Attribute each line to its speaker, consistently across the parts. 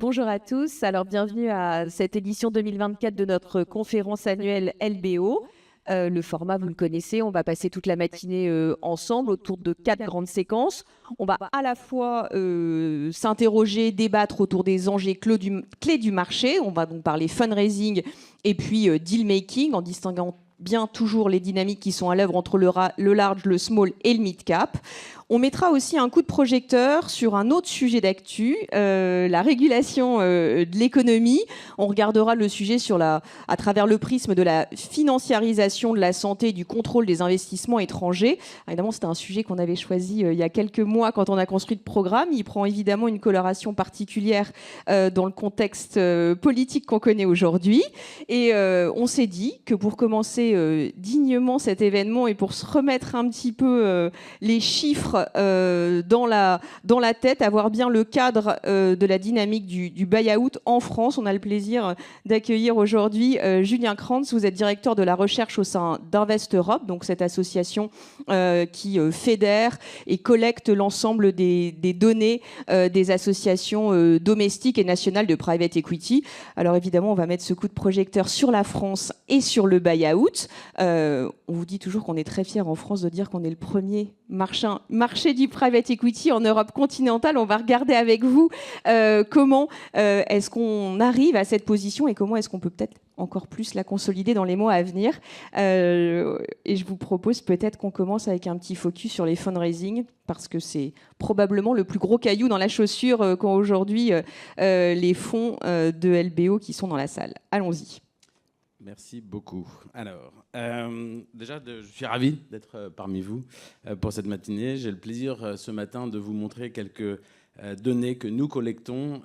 Speaker 1: Bonjour à tous, alors bienvenue à cette édition 2024 de notre conférence annuelle LBO. Le format, vous le connaissez, on va passer toute la matinée ensemble autour de 4 grandes séquences. On va à la fois s'interroger, débattre autour des enjeux clés du marché. On va donc parler fundraising et puis deal making en distinguant bien toujours les dynamiques qui sont à l'œuvre entre le large, le small et le mid cap. On mettra aussi un coup de projecteur sur un autre sujet d'actu, la régulation de l'économie. On regardera le sujet à travers le prisme de la financiarisation de la santé et du contrôle des investissements étrangers. Évidemment, c'était un sujet qu'on avait choisi il y a quelques mois quand on a construit le programme. Il prend évidemment une coloration particulière dans le contexte politique qu'on connaît aujourd'hui. Et on s'est dit que pour commencer dignement cet événement et pour se remettre un petit peu les chiffres dans la tête, avoir bien le cadre de la dynamique du buy-out en France. On a le plaisir d'accueillir aujourd'hui Julien Krantz. Vous êtes directeur de la recherche au sein d'Invest Europe, donc cette association qui fédère et collecte l'ensemble des données des associations domestiques et nationales de private equity. Alors évidemment, on va mettre ce coup de projecteur sur la France et sur le buy-out. On vous dit toujours qu'on est très fiers en France de dire qu'on est le premier marché du private equity en Europe continentale. On va regarder avec vous comment est-ce qu'on arrive à cette position et comment est-ce qu'on peut peut-être encore plus la consolider dans les mois à venir. Et je vous propose peut-être qu'on commence avec un petit focus sur les fundraising, parce que c'est probablement le plus gros caillou dans la chaussure qu'ont aujourd'hui les fonds de LBO qui sont dans la salle. Allons-y.
Speaker 2: Merci beaucoup. Alors, déjà, je suis ravi d'être parmi vous pour cette matinée. J'ai le plaisir ce matin de vous montrer quelques données que nous collectons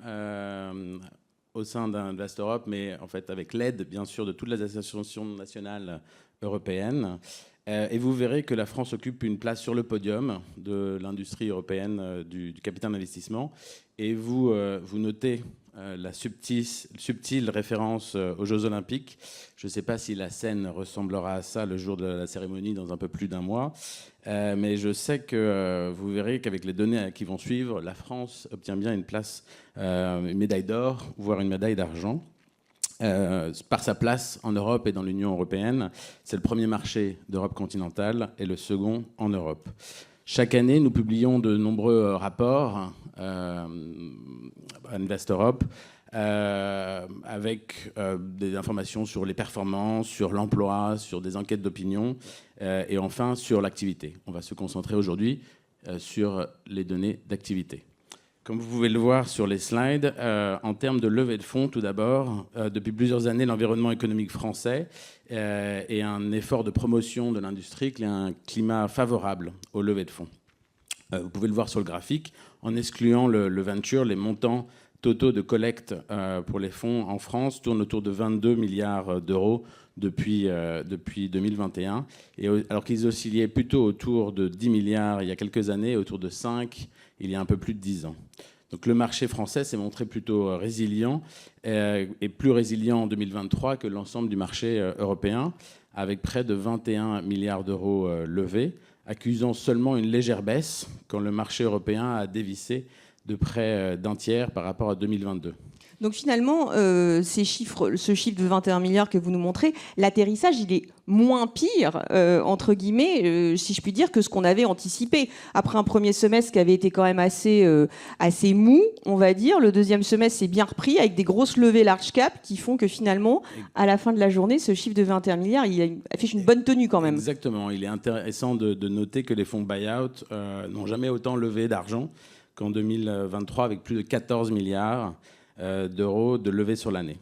Speaker 2: au sein d'Invest Europe, mais en fait avec l'aide, bien sûr, de toutes les associations nationales européennes. Et vous verrez que la France occupe une place sur le podium de l'industrie européenne du capital d'investissement. Et vous notez la subtile référence aux Jeux Olympiques. Je ne sais pas si la scène ressemblera à ça le jour de la cérémonie dans un peu plus d'un mois, mais je sais que vous verrez qu'avec les données qui vont suivre, la France obtient bien une place, une médaille d'or, voire une médaille d'argent. Par sa place en Europe et dans l'Union européenne. C'est le premier marché d'Europe continentale et le second en Europe. Chaque année, nous publions de nombreux rapports à Invest Europe avec des informations sur les performances, sur l'emploi, sur des enquêtes d'opinion et enfin sur l'activité. On va se concentrer aujourd'hui sur les données d'activité. Comme vous pouvez le voir sur les slides, en termes de levée de fonds, tout d'abord, depuis plusieurs années, l'environnement économique français et un effort de promotion de l'industrie qui a un climat favorable aux levées de fonds. Vous pouvez le voir sur le graphique, en excluant le venture, les montants totaux de collecte pour les fonds en France tournent autour de 22 milliards d'euros depuis 2021, alors qu'ils oscillaient plutôt autour de 10 milliards il y a quelques années, autour de 5 il y a un peu plus de 10 ans. Donc le marché français s'est montré plutôt résilient et plus résilient en 2023 que l'ensemble du marché européen, avec près de 21 milliards d'euros levés, accusant seulement une légère baisse quand le marché européen a dévissé de près d'un tiers par rapport à 2022.
Speaker 1: Donc finalement, ce chiffre de 21 milliards que vous nous montrez, l'atterrissage, il est moins pire, entre guillemets, si je puis dire, que ce qu'on avait anticipé. Après un premier semestre qui avait été quand même assez mou, on va dire, le deuxième semestre s'est bien repris avec des grosses levées large cap qui font que finalement, à la fin de la journée, ce chiffre de 21 milliards, il affiche une bonne tenue quand même.
Speaker 2: Exactement. Il est intéressant de noter que les fonds buyout n'ont jamais autant levé d'argent qu'en 2023, avec plus de 14 milliards d'euros de levée sur l'année.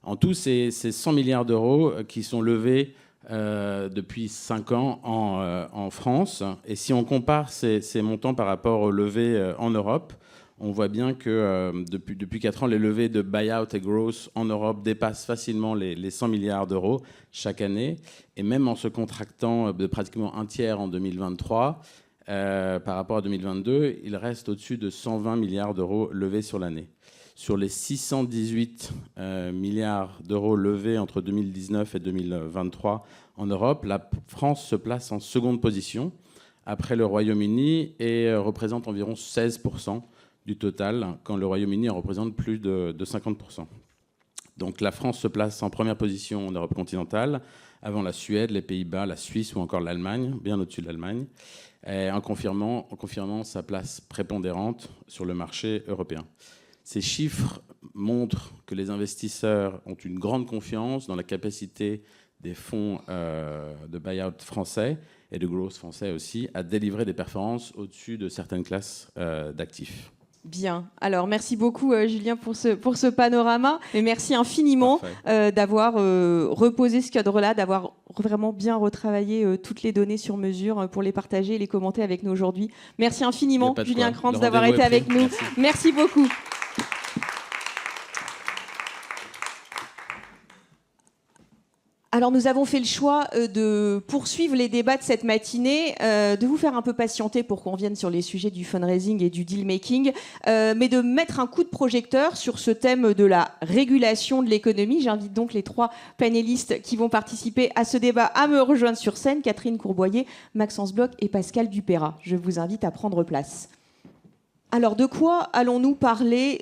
Speaker 2: En tout, c'est 100 milliards d'euros qui sont levés depuis 5 ans en France. Et si on compare ces montants par rapport aux levées en Europe, on voit bien que depuis 4 ans, les levées de buyout et growth en Europe dépassent facilement les 100 milliards d'euros chaque année. Et même en se contractant de pratiquement un tiers en 2023, par rapport à 2022, il reste au-dessus de 120 milliards d'euros levés sur l'année. Sur les 618 milliards d'euros levés entre 2019 et 2023 en Europe, la France se place en seconde position après le Royaume-Uni et représente environ 16% du total, quand le Royaume-Uni en représente plus de 50%. Donc la France se place en première position en Europe continentale, avant la Suède, les Pays-Bas, la Suisse ou encore l'Allemagne, bien au-dessus de l'Allemagne, en confirmant sa place prépondérante sur le marché européen. Ces chiffres montrent que les investisseurs ont une grande confiance dans la capacité des fonds de buy-out français et de growth français aussi à délivrer des performances au-dessus de certaines classes d'actifs.
Speaker 1: Bien. Alors, merci beaucoup, Julien, pour ce panorama. Et merci infiniment d'avoir reposé ce cadre-là, d'avoir vraiment bien retravaillé toutes les données sur mesure pour les partager et les commenter avec nous aujourd'hui. Merci infiniment, Julien Krantz, d'avoir été avec nous. Merci beaucoup. Alors nous avons fait le choix de poursuivre les débats de cette matinée, de vous faire un peu patienter pour qu'on vienne sur les sujets du fundraising et du deal-making, mais de mettre un coup de projecteur sur ce thème de la régulation de l'économie. J'invite donc les 3 panélistes qui vont participer à ce débat à me rejoindre sur scène, Catherine Courboyer, Maxence Bloch et Pascal Dupeyrat. Je vous invite à prendre place. Alors, de quoi allons-nous parler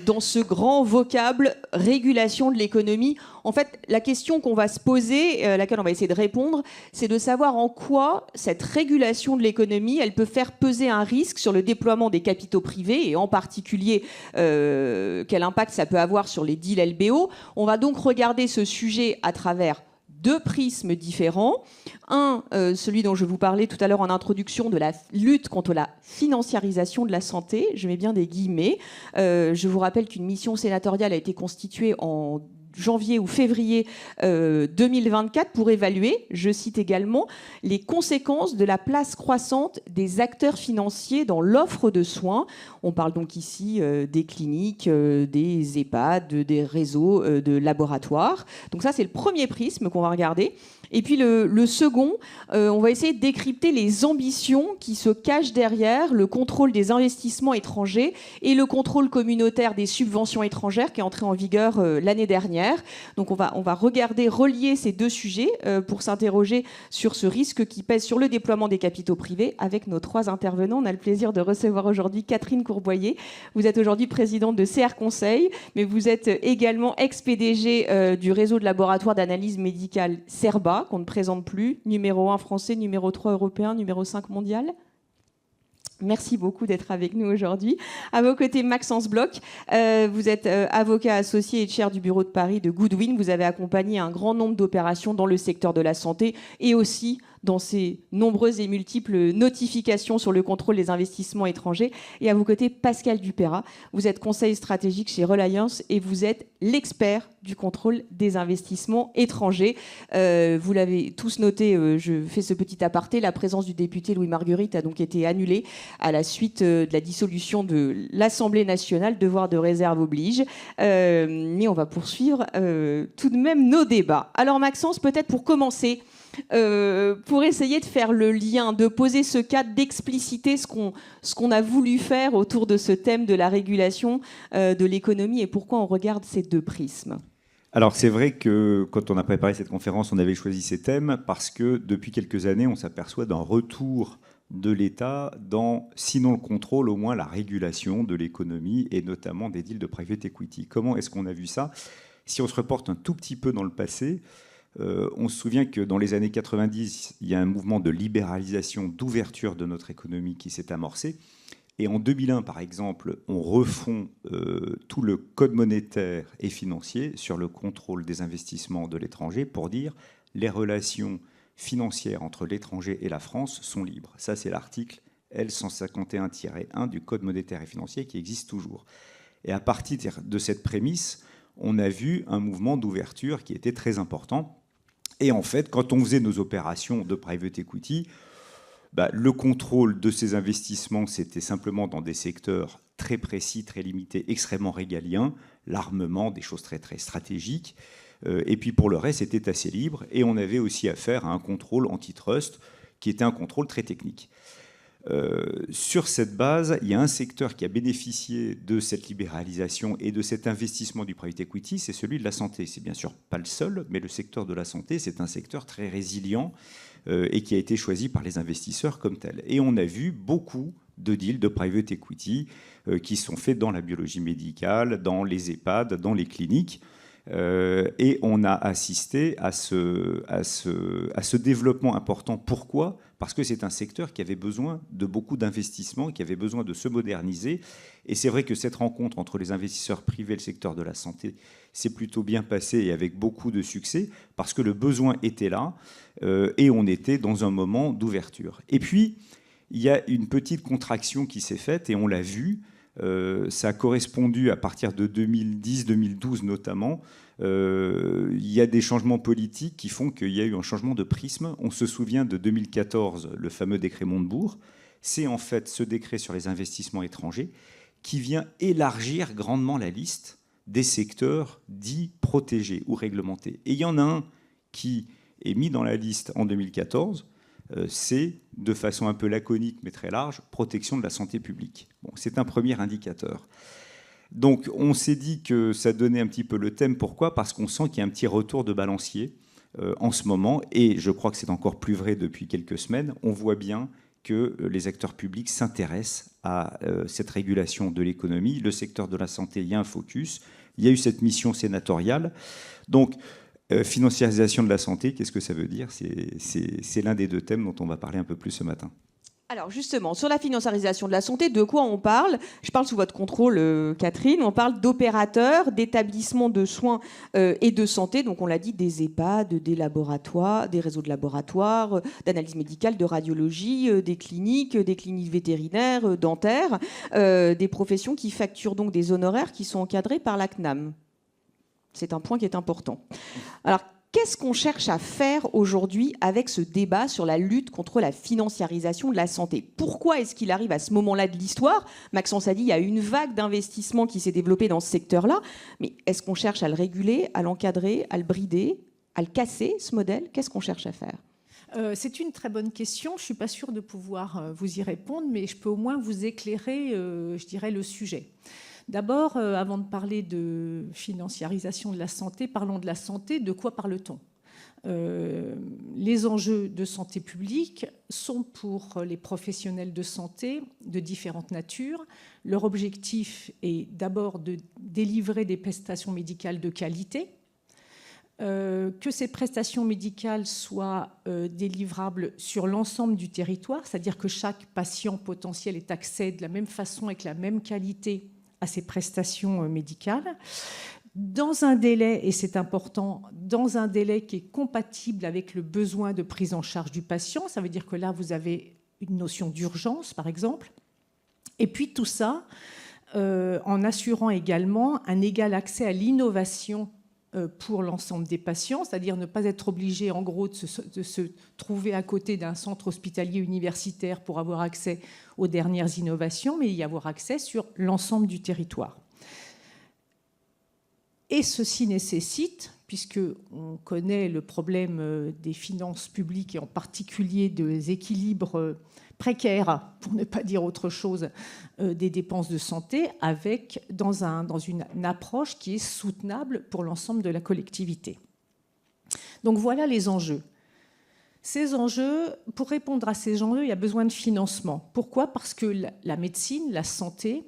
Speaker 1: dans ce grand vocable « régulation de l'économie » En fait, la question qu'on va se poser, à laquelle on va essayer de répondre, c'est de savoir en quoi cette régulation de l'économie, elle peut faire peser un risque sur le déploiement des capitaux privés, et en particulier, quel impact ça peut avoir sur les deals LBO. On va donc regarder ce sujet à travers 2 prismes différents. Un, celui dont je vous parlais tout à l'heure en introduction, de la lutte contre la financiarisation de la santé. Je mets bien des guillemets. Je vous rappelle qu'une mission sénatoriale a été constituée en janvier ou février 2024 pour évaluer, je cite également, les conséquences de la place croissante des acteurs financiers dans l'offre de soins. On parle donc ici des cliniques, des EHPAD, des réseaux de laboratoires. Donc ça, c'est le premier prisme qu'on va regarder. Et puis le second, on va essayer de décrypter les ambitions qui se cachent derrière le contrôle des investissements étrangers et le contrôle communautaire des subventions étrangères qui est entré en vigueur l'année dernière. Donc on va regarder, relier ces 2 sujets pour s'interroger sur ce risque qui pèse sur le déploiement des capitaux privés avec nos 3 intervenants. On a le plaisir de recevoir aujourd'hui Catherine Courboyer. Vous êtes aujourd'hui présidente de CR Conseil, mais vous êtes également ex-PDG du réseau de laboratoires d'analyse médicale CERBA, qu'on ne présente plus, numéro 1 français, numéro 3 européen, numéro 5 mondial. Merci beaucoup d'être avec nous aujourd'hui. À vos côtés, Maxence Bloch. Vous êtes avocat associé et chair du bureau de Paris de Goodwin. Vous avez accompagné un grand nombre d'opérations dans le secteur de la santé et aussi dans ces nombreuses et multiples notifications sur le contrôle des investissements étrangers. Et à vos côtés, Pascal Dupeyrat. Vous êtes conseiller stratégique chez Reliance et vous êtes l'expert du contrôle des investissements étrangers. Vous l'avez tous noté, je fais ce petit aparté, la présence du député Louis Marguerite a donc été annulée à la suite de la dissolution de l'Assemblée nationale. Devoir de réserve oblige. Mais on va poursuivre tout de même nos débats. Alors Maxence, peut-être pour commencer, pour essayer de faire le lien, de poser ce cadre, d'expliciter ce qu'on a voulu faire autour de ce thème de la régulation de l'économie et pourquoi on regarde ces 2 prismes.
Speaker 3: Alors c'est vrai que quand on a préparé cette conférence, on avait choisi ces thèmes parce que depuis quelques années, on s'aperçoit d'un retour de l'État dans, sinon le contrôle, au moins la régulation de l'économie et notamment des deals de private equity. Comment est-ce qu'on a vu ça ? Si on se reporte un tout petit peu dans le passé, on se souvient que dans les années 90, il y a un mouvement de libéralisation, d'ouverture de notre économie qui s'est amorcé. Et en 2001, par exemple, on refond tout le code monétaire et financier sur le contrôle des investissements de l'étranger pour dire les relations financières entre l'étranger et la France sont libres. Ça, c'est l'article L151-1 du code monétaire et financier qui existe toujours. Et à partir de cette prémisse, on a vu un mouvement d'ouverture qui était très important. Et en fait, quand on faisait nos opérations de private equity, le contrôle de ces investissements, c'était simplement dans des secteurs très précis, très limités, extrêmement régaliens, l'armement, des choses très, très stratégiques. Et puis pour le reste, c'était assez libre. Et on avait aussi affaire à un contrôle antitrust qui était un contrôle très technique. Sur cette base, il y a un secteur qui a bénéficié de cette libéralisation et de cet investissement du private equity, c'est celui de la santé. C'est bien sûr pas le seul, mais le secteur de la santé, c'est un secteur très résilient et qui a été choisi par les investisseurs comme tel. Et on a vu beaucoup de deals de private equity qui sont faits dans la biologie médicale, dans les EHPAD, dans les cliniques. Et on a assisté à ce développement important. Pourquoi ? Parce que c'est un secteur qui avait besoin de beaucoup d'investissements, qui avait besoin de se moderniser. Et c'est vrai que cette rencontre entre les investisseurs privés et le secteur de la santé s'est plutôt bien passée et avec beaucoup de succès, parce que le besoin était là et on était dans un moment d'ouverture. Et puis, il y a une petite contraction qui s'est faite, et on l'a vu. Ça a correspondu à partir de 2010-2012 notamment. Il y a des changements politiques qui font qu'il y a eu un changement de prisme. On se souvient de 2014, le fameux décret Montebourg. C'est en fait ce décret sur les investissements étrangers qui vient élargir grandement la liste des secteurs dits protégés ou réglementés. Et il y en a un qui est mis dans la liste en 2014, c'est, de façon un peu laconique mais très large, protection de la santé publique. Bon, c'est un premier indicateur. Donc on s'est dit que ça donnait un petit peu le thème. Pourquoi ? Parce qu'on sent qu'il y a un petit retour de balancier en ce moment, et je crois que c'est encore plus vrai depuis quelques semaines. On voit bien que les acteurs publics s'intéressent à cette régulation de l'économie. Le secteur de la santé, il y a un focus. Il y a eu cette mission sénatoriale. Donc, financiarisation de la santé, qu'est-ce que ça veut dire ? C'est l'un des deux thèmes dont on va parler un peu plus ce matin.
Speaker 1: Alors justement, sur la financiarisation de la santé, de quoi on parle ? Je parle sous votre contrôle, Catherine. On parle d'opérateurs, d'établissements de soins et de santé. Donc on l'a dit, des EHPAD, des laboratoires, des réseaux de laboratoires, d'analyse médicale, de radiologie, des cliniques vétérinaires, dentaires, des professions qui facturent donc des honoraires qui sont encadrés par la CNAM. C'est un point qui est important. Alors, qu'est-ce qu'on cherche à faire aujourd'hui avec ce débat sur la lutte contre la financiarisation de la santé ? Pourquoi est-ce qu'il arrive à ce moment-là de l'histoire ? Maxence a dit qu'il y a une vague d'investissement qui s'est développée dans ce secteur-là. Mais est-ce qu'on cherche à le réguler, à l'encadrer, à le brider, à le casser, ce modèle ? Qu'est-ce qu'on cherche à faire ?
Speaker 4: C'est une très bonne question. Je ne suis pas sûre de pouvoir vous y répondre, mais je peux au moins vous éclairer, je dirais, le sujet. D'abord, avant de parler de financiarisation de la santé, parlons de la santé. De quoi parle-t-on ? Les enjeux de santé publique sont pour les professionnels de santé de différentes natures. Leur objectif est d'abord de délivrer des prestations médicales de qualité, que ces prestations médicales soient délivrables sur l'ensemble du territoire, c'est-à-dire que chaque patient potentiel ait accès de la même façon avec la même qualité à ces prestations médicales, dans un délai, et c'est important, dans un délai qui est compatible avec le besoin de prise en charge du patient. Ça veut dire que là, vous avez une notion d'urgence, par exemple. Et puis tout ça, en assurant également un égal accès à l'innovation pour l'ensemble des patients, c'est-à-dire ne pas être obligé, en gros, de se trouver à côté d'un centre hospitalier universitaire pour avoir accès aux dernières innovations, mais y avoir accès sur l'ensemble du territoire. Et ceci nécessite, puisqu'on connaît le problème des finances publiques et en particulier des équilibres précaires, pour ne pas dire autre chose, des dépenses de santé, dans une approche qui est soutenable pour l'ensemble de la collectivité. Donc voilà les enjeux. Ces enjeux, pour répondre à ces enjeux, il y a besoin de financement. Pourquoi ? Parce que la médecine, la santé,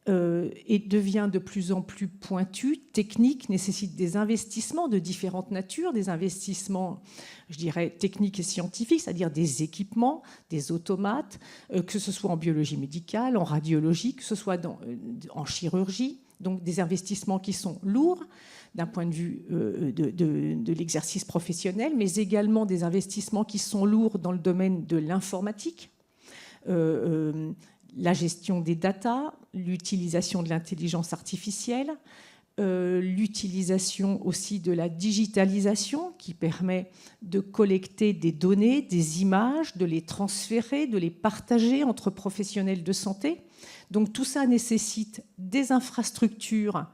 Speaker 4: devient de plus en plus pointue, technique, nécessite des investissements de différentes natures, des investissements, je dirais, techniques et scientifiques, c'est-à-dire des équipements, des automates, que ce soit en biologie médicale, en radiologie, que ce soit en chirurgie, donc des investissements qui sont lourds d'un point de vue de l'exercice professionnel, mais également des investissements qui sont lourds dans le domaine de l'informatique, la gestion des datas, l'utilisation de l'intelligence artificielle, l'utilisation aussi de la digitalisation qui permet de collecter des données, des images, de les transférer, de les partager entre professionnels de santé. Donc tout ça nécessite des infrastructures,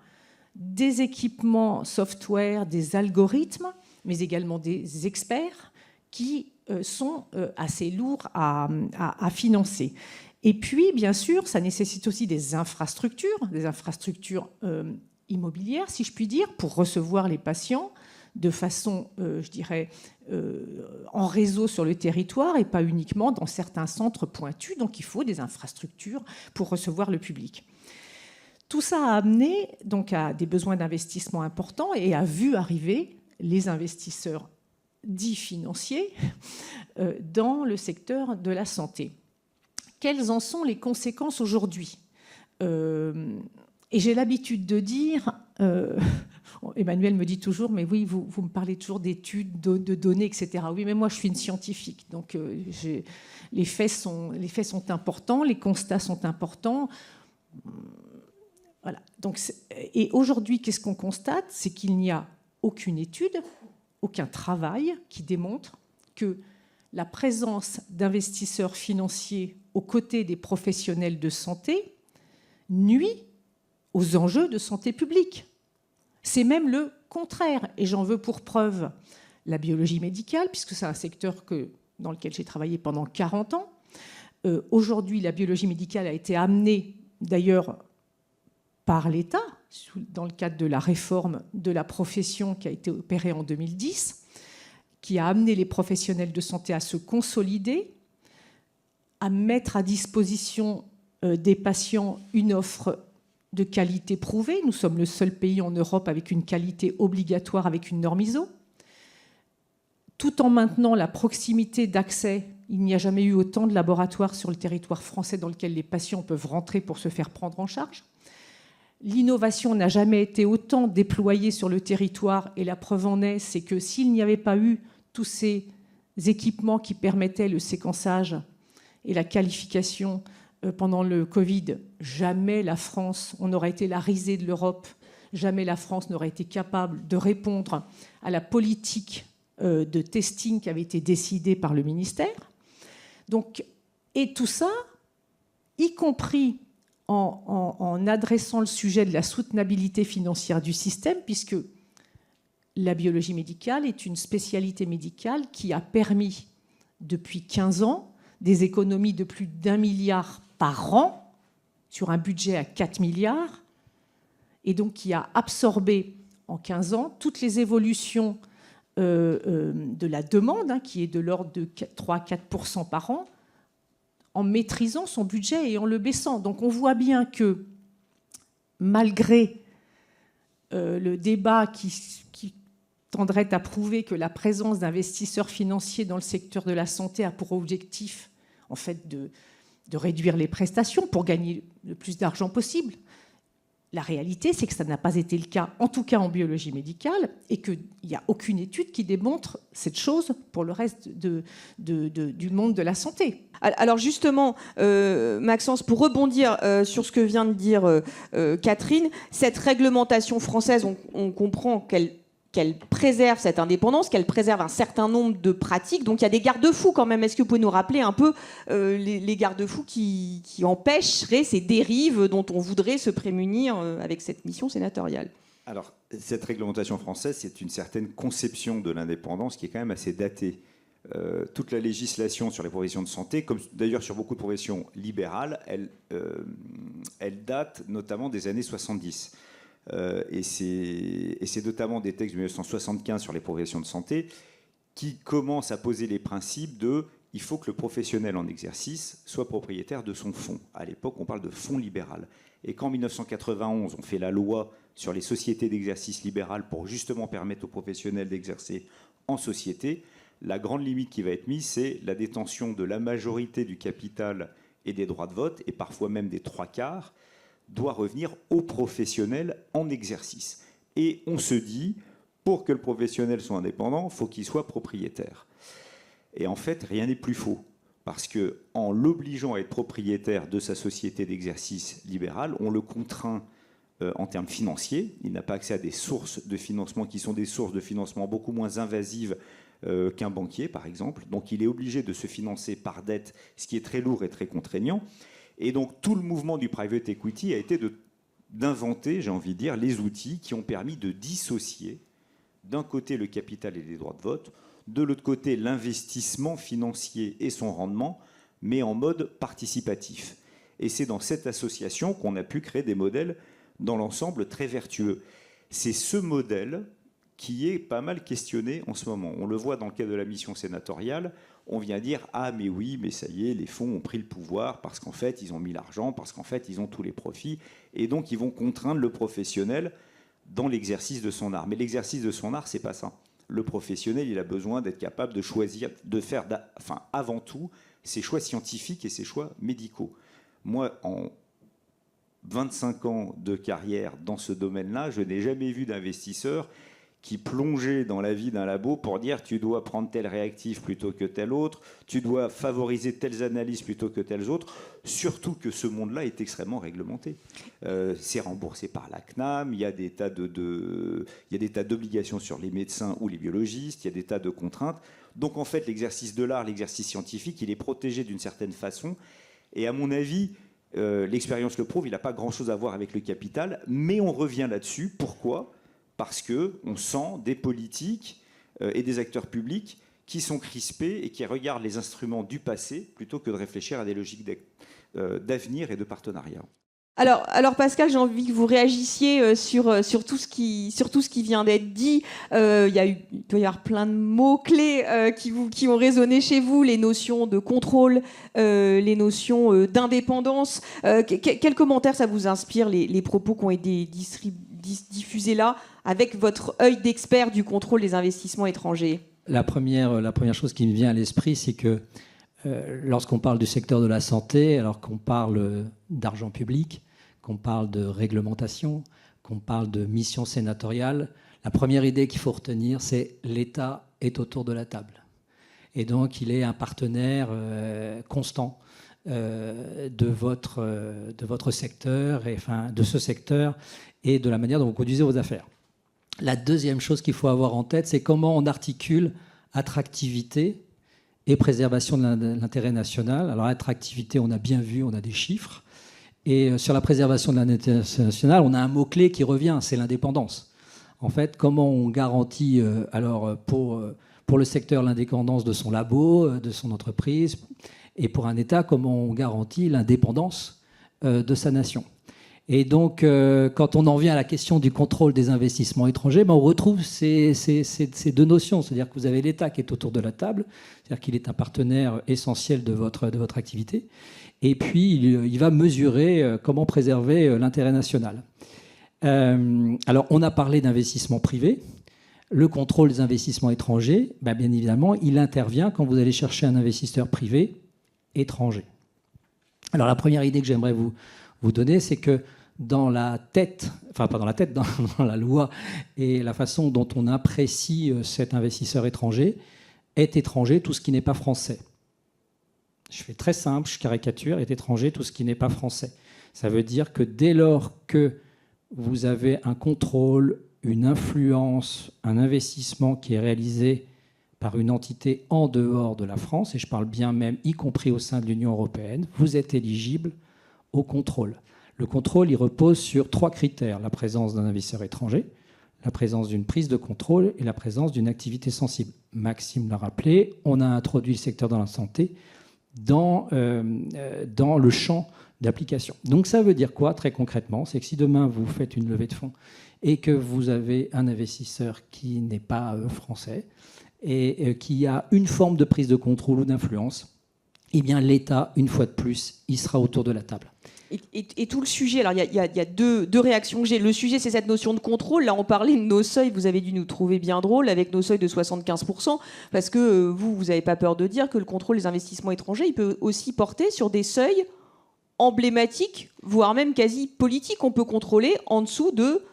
Speaker 4: des équipements software, des algorithmes, mais également des experts qui sont assez lourds à financer. Et puis, bien sûr, ça nécessite aussi des infrastructures immobilières, si je puis dire, pour recevoir les patients, de façon, je dirais, en réseau sur le territoire et pas uniquement dans certains centres pointus. Donc il faut des infrastructures pour recevoir le public. Tout ça a amené donc à des besoins d'investissement importants et a vu arriver les investisseurs dits financiers dans le secteur de la santé. Quelles en sont les conséquences aujourd'hui ? Et j'ai l'habitude de dire, Emmanuel me dit toujours, mais oui, vous me parlez toujours d'études, de données, etc. Oui, mais moi, je suis une scientifique, donc les faits sont importants, les constats sont importants. Voilà. Donc, et aujourd'hui, qu'est-ce qu'on constate ? C'est qu'il n'y a aucune étude, aucun travail qui démontre que la présence d'investisseurs financiers aux côtés des professionnels de santé nuit aux enjeux de santé publique. C'est même le contraire. Et j'en veux pour preuve la biologie médicale, puisque c'est un secteur dans lequel j'ai travaillé pendant 40 ans. Aujourd'hui, la biologie médicale a été amenée, d'ailleurs, par l'État, dans le cadre de la réforme de la profession qui a été opérée en 2010, qui a amené les professionnels de santé à se consolider, à mettre à disposition des patients une offre de qualité prouvée. Nous sommes le seul pays en Europe avec une qualité obligatoire, avec une norme ISO. Tout en maintenant la proximité d'accès, il n'y a jamais eu autant de laboratoires sur le territoire français dans lequel les patients peuvent rentrer pour se faire prendre en charge. L'innovation n'a jamais été autant déployée sur le territoire, et la preuve en est, c'est que s'il n'y avait pas eu tous ces équipements qui permettaient le séquençage et la qualification pendant le Covid, jamais la France, on aurait été la risée de l'Europe, jamais la France n'aurait été capable de répondre à la politique de testing qui avait été décidée par le ministère. Donc, et tout ça, y compris en adressant le sujet de la soutenabilité financière du système, puisque la biologie médicale est une spécialité médicale qui a permis, depuis 15 ans, des économies de plus d'1 milliard par an sur un budget à 4 milliards, et donc qui a absorbé en 15 ans toutes les évolutions de la demande, qui est de l'ordre de 3-4% par an, en maîtrisant son budget et en le baissant. Donc on voit bien que malgré le débat qui tendrait à prouver que la présence d'investisseurs financiers dans le secteur de la santé a pour objectif en fait de réduire les prestations pour gagner le plus d'argent possible, la réalité, c'est que ça n'a pas été le cas, en tout cas en biologie médicale, et qu'il n'y a aucune étude qui démontre cette chose pour le reste du monde de la santé.
Speaker 1: Alors justement, Maxence, pour rebondir sur ce que vient de dire Catherine, cette réglementation française, on comprend qu'elle préserve cette indépendance, qu'elle préserve un certain nombre de pratiques. Donc il y a des garde-fous quand même. Est-ce que vous pouvez nous rappeler un peu les garde-fous qui empêcheraient ces dérives dont on voudrait se prémunir avec cette mission sénatoriale ?
Speaker 3: Alors, cette réglementation française, c'est une certaine conception de l'indépendance qui est quand même assez datée. Toute la législation sur les professions de santé, comme d'ailleurs sur beaucoup de professions libérales, elle date notamment des années 70. Et c'est notamment des textes de 1975 sur les professions de santé qui commencent à poser les principes de il faut que le professionnel en exercice soit propriétaire de son fonds. À l'époque, on parle de fonds libéral. Et qu'en 1991, on fait la loi sur les sociétés d'exercice libéral pour justement permettre aux professionnels d'exercer en société, la grande limite qui va être mise, c'est la détention de la majorité du capital et des droits de vote, et parfois même des 3/4, doit revenir aux professionnels en exercice. Et on se dit, pour que le professionnel soit indépendant, il faut qu'il soit propriétaire. Et en fait, rien n'est plus faux. Parce qu'en l'obligeant à être propriétaire de sa société d'exercice libérale, on le contraint en termes financiers. Il n'a pas accès à des sources de financement qui sont des sources de financement beaucoup moins invasives qu'un banquier, par exemple. Donc il est obligé de se financer par dette, ce qui est très lourd et très contraignant. Et donc tout le mouvement du private equity a été d'inventer, j'ai envie de dire, les outils qui ont permis de dissocier d'un côté le capital et les droits de vote, de l'autre côté l'investissement financier et son rendement, mais en mode participatif. Et c'est dans cette association qu'on a pu créer des modèles dans l'ensemble très vertueux. C'est ce modèle qui est pas mal questionné en ce moment. On le voit dans le cadre de la mission sénatoriale. On vient dire « Ah, mais oui, mais ça y est, les fonds ont pris le pouvoir parce qu'en fait, ils ont mis l'argent, parce qu'en fait, ils ont tous les profits. Et donc, ils vont contraindre le professionnel dans l'exercice de son art. » Mais l'exercice de son art, c'est pas ça. Le professionnel, il a besoin d'être capable de choisir, de faire, avant tout, ses choix scientifiques et ses choix médicaux. Moi, en 25 ans de carrière dans ce domaine-là, je n'ai jamais vu d'investisseur qui plongeait dans la vie d'un labo pour dire tu dois prendre tel réactif plutôt que tel autre, tu dois favoriser telles analyses plutôt que telles autres, surtout que ce monde-là est extrêmement réglementé. C'est remboursé par la CNAM, il y a des tas d'obligations sur les médecins ou les biologistes, il y a des tas de contraintes. Donc en fait, l'exercice de l'art, l'exercice scientifique, il est protégé d'une certaine façon. Et à mon avis, l'expérience le prouve, il n'a pas grand-chose à voir avec le capital, mais on revient là-dessus. Pourquoi ? Parce qu'on sent des politiques et des acteurs publics qui sont crispés et qui regardent les instruments du passé plutôt que de réfléchir à des logiques d'avenir et de partenariat.
Speaker 1: Alors Pascal, j'ai envie que vous réagissiez sur tout ce qui vient d'être dit. Il doit y avoir plein de mots-clés qui ont résonné chez vous, les notions de contrôle, les notions d'indépendance. Quel commentaire ça vous inspire, les propos qui ont été diffusés là, avec votre œil d'expert du contrôle des investissements étrangers?
Speaker 5: La première chose qui me vient à l'esprit, c'est que lorsqu'on parle du secteur de la santé, alors qu'on parle d'argent public, qu'on parle de réglementation, qu'on parle de mission sénatoriale, la première idée qu'il faut retenir, c'est l'État est autour de la table. Et donc, il est un partenaire constant de votre secteur, et, enfin, de ce secteur et de la manière dont vous conduisez vos affaires. La deuxième chose qu'il faut avoir en tête, c'est comment on articule attractivité et préservation de l'intérêt national. Alors, attractivité, on a bien vu, on a des chiffres. Et sur la préservation de l'intérêt national, on a un mot-clé qui revient, c'est l'indépendance. En fait, comment on garantit, pour le secteur, l'indépendance de son labo, de son entreprise, et pour un État, comment on garantit l'indépendance de sa nation. Et donc, quand on en vient à la question du contrôle des investissements étrangers, on retrouve ces deux notions. C'est-à-dire que vous avez l'État qui est autour de la table, c'est-à-dire qu'il est un partenaire essentiel de votre activité, et puis il va mesurer comment préserver l'intérêt national. Alors, on a parlé d'investissement privé. Le contrôle des investissements étrangers, bien évidemment, il intervient quand vous allez chercher un investisseur privé étranger. Alors, la première idée que j'aimerais vous donner, c'est que dans la tête, enfin pas dans la tête, dans la loi et la façon dont on apprécie cet investisseur étranger, est étranger tout ce qui n'est pas français. Je fais très simple, je caricature, est étranger tout ce qui n'est pas français. Ça veut dire que dès lors que vous avez un contrôle, une influence, un investissement qui est réalisé par une entité en dehors de la France, et je parle bien même y compris au sein de l'Union européenne, vous êtes éligible au contrôle. Le contrôle, il repose sur 3 critères. La présence d'un investisseur étranger, la présence d'une prise de contrôle et la présence d'une activité sensible. Maxime l'a rappelé, on a introduit le secteur de la santé dans le champ d'application. Donc ça veut dire quoi, très concrètement? C'est que si demain vous faites une levée de fonds et que vous avez un investisseur qui n'est pas français et qui a une forme de prise de contrôle ou d'influence, eh bien l'État, une fois de plus, il sera autour de la table.
Speaker 1: Et tout le sujet, alors il y a deux réactions que j'ai. Le sujet, c'est cette notion de contrôle. Là, on parlait de nos seuils, vous avez dû nous trouver bien drôle avec nos seuils de 75%, parce que vous n'avez pas peur de dire que le contrôle des investissements étrangers, il peut aussi porter sur des seuils emblématiques, voire même quasi politiques. On peut contrôler en dessous de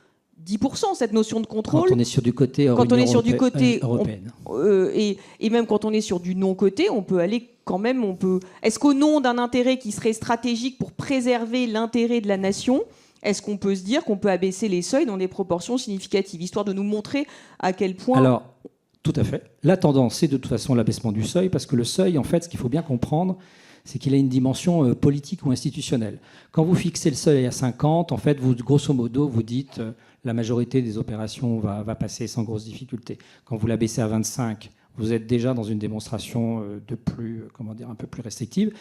Speaker 1: 10%, cette notion de contrôle.
Speaker 5: Quand on est sur du côté européen.
Speaker 1: Et même quand on est sur du non-côté, on peut aller quand même... Est-ce qu'au nom d'un intérêt qui serait stratégique pour préserver l'intérêt de la nation, est-ce qu'on peut se dire qu'on peut abaisser les seuils dans des proportions significatives, histoire de nous montrer à quel point...
Speaker 5: Alors, tout à fait. La tendance, c'est de toute façon l'abaissement du seuil, parce que le seuil, en fait, ce qu'il faut bien comprendre, c'est qu'il a une dimension politique ou institutionnelle. Quand vous fixez le seuil à 50, en fait, vous, grosso modo, vous dites la majorité des opérations va passer sans grosse difficulté. Quand vous l'abaissez à 25, vous êtes déjà dans une démonstration un peu plus restrictive.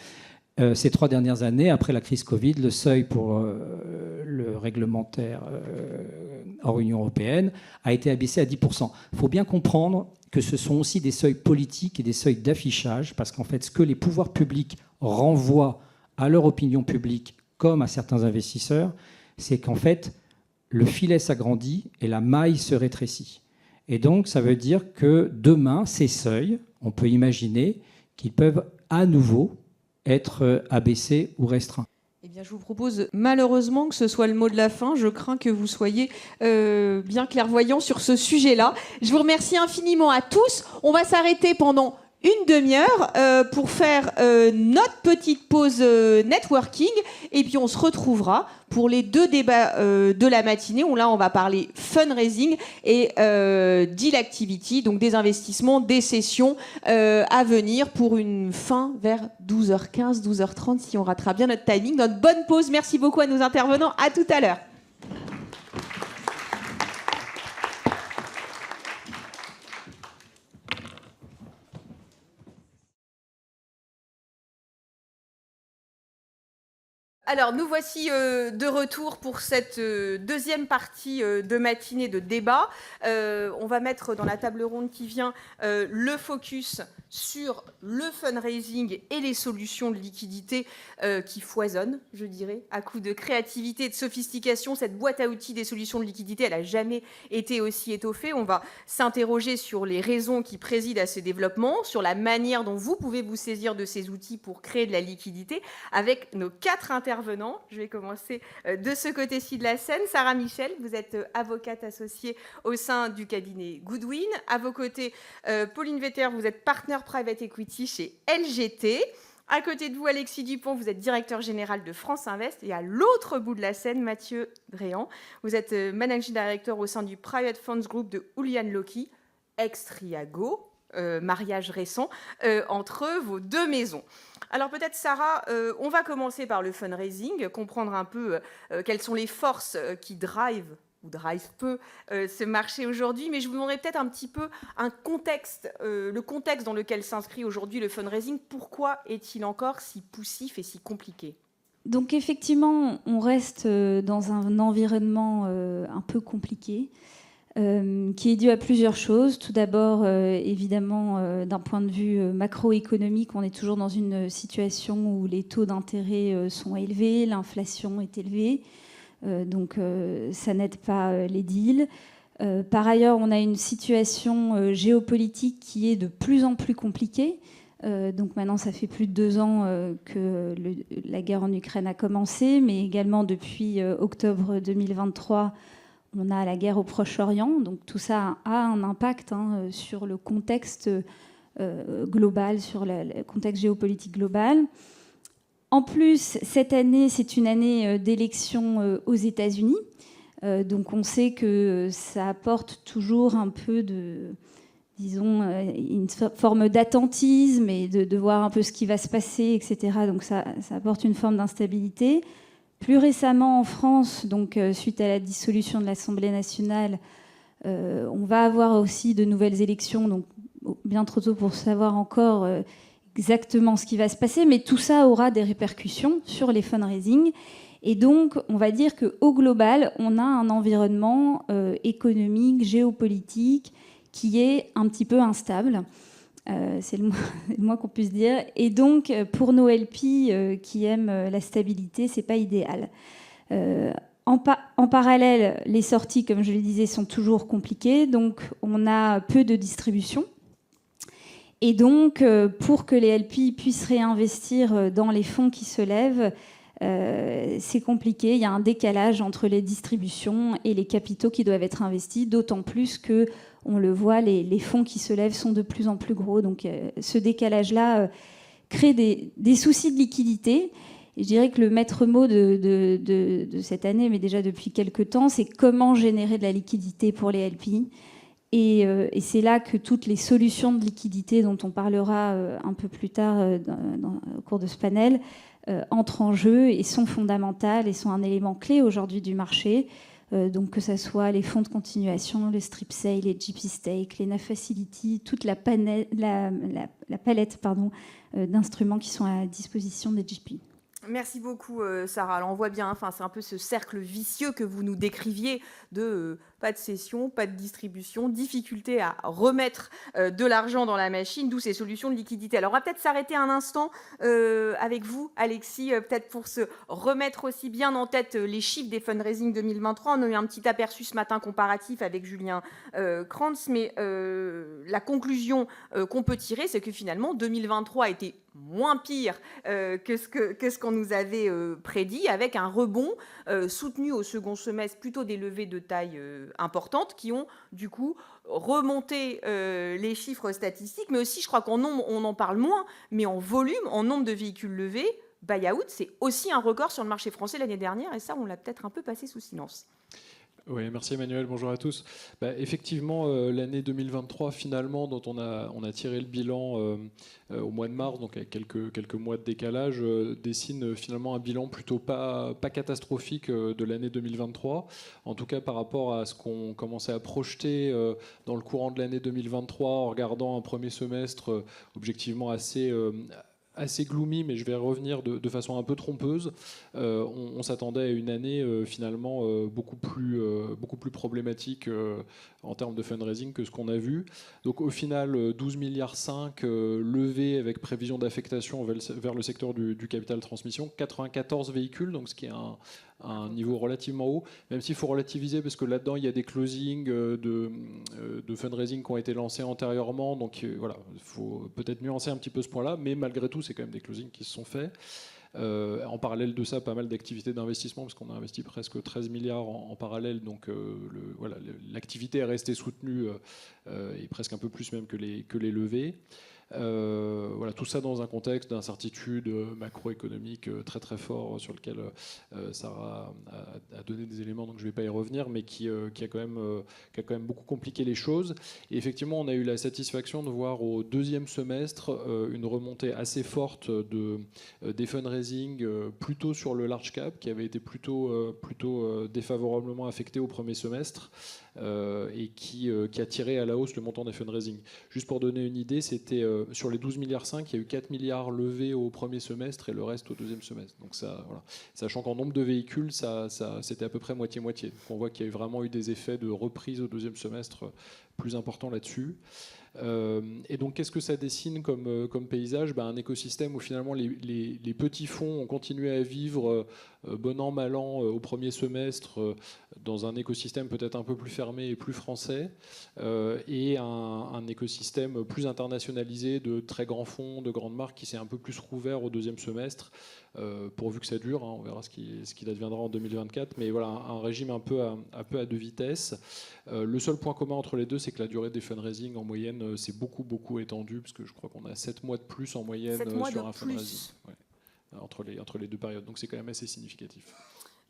Speaker 5: Ces 3 dernières années, après la crise Covid, le seuil pour le réglementaire hors Union européenne, a été abaissé à 10%. Il faut bien comprendre que ce sont aussi des seuils politiques et des seuils d'affichage, parce qu'en fait, ce que les pouvoirs publics renvoient à leur opinion publique, comme à certains investisseurs, c'est qu'en fait, le filet s'agrandit et la maille se rétrécit. Et donc, ça veut dire que demain, ces seuils, on peut imaginer qu'ils peuvent à nouveau être abaissés ou restreints.
Speaker 1: Eh bien, je vous propose malheureusement que ce soit le mot de la fin. Je crains que vous soyez bien clairvoyants sur ce sujet-là. Je vous remercie infiniment à tous. On va s'arrêter pendant une demi-heure pour faire notre petite pause networking. Et puis, on se retrouvera pour les 2 débats de la matinée, où là, on va parler fundraising et deal activity, donc des investissements, des sessions à venir pour une fin vers 12h15, 12h30, si on rattrape bien notre timing. Notre bonne pause. Merci beaucoup à nos intervenants. À tout à l'heure. Alors, nous voici de retour pour cette deuxième partie de matinée de débat. On va mettre dans la table ronde qui vient le focus sur le fundraising et les solutions de liquidité qui foisonnent, je dirais, à coup de créativité et de sophistication. Cette boîte à outils des solutions de liquidité, elle n'a jamais été aussi étoffée. On va s'interroger sur les raisons qui président à ce développement, sur la manière dont vous pouvez vous saisir de ces outils pour créer de la liquidité, avec nos 4 intervenants. Je vais commencer de ce côté-ci de la scène. Sarah Michel, vous êtes avocate associée au sein du cabinet Goodwin. À vos côtés, Pauline Vetter, vous êtes partner private equity chez LGT. À côté de vous, Alexis Dupont, vous êtes directeur général de France Invest. Et à l'autre bout de la scène, Mathieu Dréan, vous êtes managing director au sein du Private Funds Group de Houlihan Lokey, ex-Triago, mariage récent entre vos 2 maisons. Alors peut-être, Sarah, on va commencer par le fundraising, comprendre un peu quelles sont les forces qui drivent ou drive peu ce marché aujourd'hui, mais je vous demanderai peut-être un petit peu un contexte, le contexte dans lequel s'inscrit aujourd'hui le fundraising. Pourquoi est-il encore si poussif et si compliqué ?
Speaker 6: Donc effectivement, on reste dans un environnement un peu compliqué, qui est dû à plusieurs choses. Tout d'abord, évidemment, d'un point de vue macroéconomique, on est toujours dans une situation où les taux d'intérêt sont élevés, l'inflation est élevée. Donc ça n'aide pas les deals. Par ailleurs, on a une situation géopolitique qui est de plus en plus compliquée. Donc maintenant, ça fait plus de 2 ans que la guerre en Ukraine a commencé, mais également depuis octobre 2023, on a la guerre au Proche-Orient. Donc tout ça a un impact sur le contexte global, sur le contexte géopolitique global. En plus, cette année, c'est une année d'élection aux États-Unis. Donc on sait que ça apporte toujours un peu de, disons, une forme d'attentisme et de voir un peu ce qui va se passer, etc. Donc ça apporte une forme d'instabilité. Plus récemment, en France, donc suite à la dissolution de l'Assemblée nationale, on va avoir aussi de nouvelles élections, donc bien trop tôt pour savoir encore exactement ce qui va se passer, mais tout ça aura des répercussions sur les fundraising. Et donc, on va dire qu'au global, on a un environnement économique, géopolitique, qui est un petit peu instable. C'est le moins qu'on puisse dire. Et donc, pour nos LP qui aiment la stabilité, c'est pas idéal. En parallèle, les sorties, comme je le disais, sont toujours compliquées. Donc, on a peu de distribution. Et donc, pour que les LP puissent réinvestir dans les fonds qui se lèvent, c'est compliqué. Il y a un décalage entre les distributions et les capitaux qui doivent être investis, d'autant plus que, on le voit, les fonds qui se lèvent sont de plus en plus gros. Donc, ce décalage-là crée des soucis de liquidité. Et je dirais que le maître mot de cette année, mais déjà depuis quelques temps, c'est comment générer de la liquidité pour les LP. Et c'est là que toutes les solutions de liquidité dont on parlera un peu plus tard au cours de ce panel entrent en jeu et sont fondamentales et sont un élément clé aujourd'hui du marché. Donc que ce soit les fonds de continuation, les strip sales, les GP stakes, les NAV facility, toute la palette d'instruments qui sont à disposition des GP.
Speaker 7: Merci beaucoup, Sarah. Alors, on voit bien, enfin, c'est un peu ce cercle vicieux que vous nous décriviez de pas de cession, pas de distribution, difficulté à remettre de l'argent dans la machine, d'où ces solutions de liquidité. Alors, on va peut-être s'arrêter un instant avec vous, Alexis, peut-être pour se remettre aussi bien en tête les chiffres des fundraising 2023. On a eu un petit aperçu ce matin comparatif avec Julien Krantz, mais la conclusion qu'on peut tirer, c'est que finalement, 2023 a été moins pire que ce qu'on nous avait prédit, avec un rebond soutenu au second semestre, plutôt des levées de taille importante qui ont du coup remonté les chiffres statistiques, mais aussi je crois qu'en nombre on en parle moins, mais en volume, en nombre de véhicules levés, buy-out, c'est aussi un record sur le marché français l'année dernière, et ça on l'a peut-être un peu passé sous silence.
Speaker 8: Oui, merci Emmanuel, bonjour à tous. Effectivement, l'année 2023, finalement, dont on a tiré le bilan au mois de mars, donc avec quelques mois de décalage, dessine finalement un bilan plutôt pas catastrophique de l'année 2023. En tout cas, par rapport à ce qu'on commençait à projeter dans le courant de l'année 2023, en regardant un premier semestre objectivement assez gloomy, mais je vais revenir de façon un peu trompeuse. On s'attendait à une année finalement beaucoup plus problématique en termes de fundraising que ce qu'on a vu. Donc au final, 12,5 milliards levés avec prévision d'affectation vers le secteur du capital transmission, 94 véhicules, donc ce qui est un niveau relativement haut, même s'il faut relativiser parce que là-dedans il y a des closings de fundraising qui ont été lancés antérieurement, donc voilà, il faut peut-être nuancer un petit peu ce point-là, mais malgré tout c'est quand même des closings qui se sont faits. En parallèle de ça, pas mal d'activités d'investissement, parce qu'on a investi presque 13 milliards en parallèle, donc l'activité est restée soutenue et presque un peu plus même que les levées. Tout ça dans un contexte d'incertitude macroéconomique très très fort sur lequel Sarah a donné des éléments, donc je ne vais pas y revenir, mais qui a quand même beaucoup compliqué les choses. Et effectivement, on a eu la satisfaction de voir au deuxième semestre une remontée assez forte des fundraising plutôt sur le large cap, qui avait été plutôt défavorablement affecté au premier semestre. Et qui a tiré à la hausse le montant des fundraising. Juste pour donner une idée, c'était sur les 12,5 milliards, il y a eu 4 milliards levés au premier semestre et le reste au deuxième semestre. Donc ça, voilà. Sachant qu'en nombre de véhicules, c'était à peu près moitié-moitié. Donc on voit qu'il y a vraiment eu des effets de reprise au deuxième semestre plus importants là-dessus. Et donc, qu'est-ce que ça dessine comme paysage ? Un écosystème où finalement les petits fonds ont continué à vivre bon an, mal an au premier semestre dans un écosystème peut-être un peu plus fermé et plus français, et un écosystème plus internationalisé de très grands fonds, de grandes marques qui s'est un peu plus rouvert au deuxième semestre, pourvu que ça dure, on verra ce qu'il adviendra en 2024, mais voilà, un régime un peu à deux vitesses. Le seul point commun entre les deux, c'est que la durée des fundraising en moyenne s'est beaucoup étendue, parce que je crois qu'on a 7 mois de plus en moyenne sur un fundraising. Ouais, entre les deux périodes, donc c'est quand même assez significatif.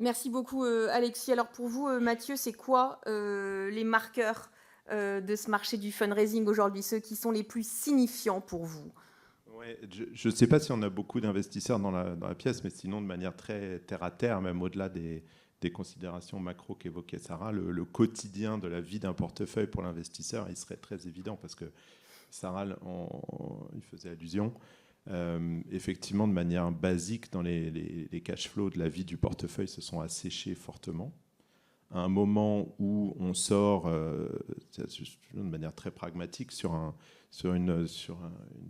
Speaker 7: Merci beaucoup Alexis. Alors pour vous Mathieu, c'est quoi les marqueurs de ce marché du fundraising aujourd'hui, ceux qui sont les plus signifiants pour vous ?
Speaker 9: Ouais, je ne sais pas si on a beaucoup d'investisseurs dans la pièce, mais sinon de manière très terre à terre, même au-delà des considérations macro qu'évoquait Sarah, le quotidien de la vie d'un portefeuille pour l'investisseur, il serait très évident, parce que Sarah il faisait allusion. Effectivement, de manière basique, dans les cash flows de la vie du portefeuille se sont asséchés fortement. À un moment où on sort, de manière très pragmatique, sur une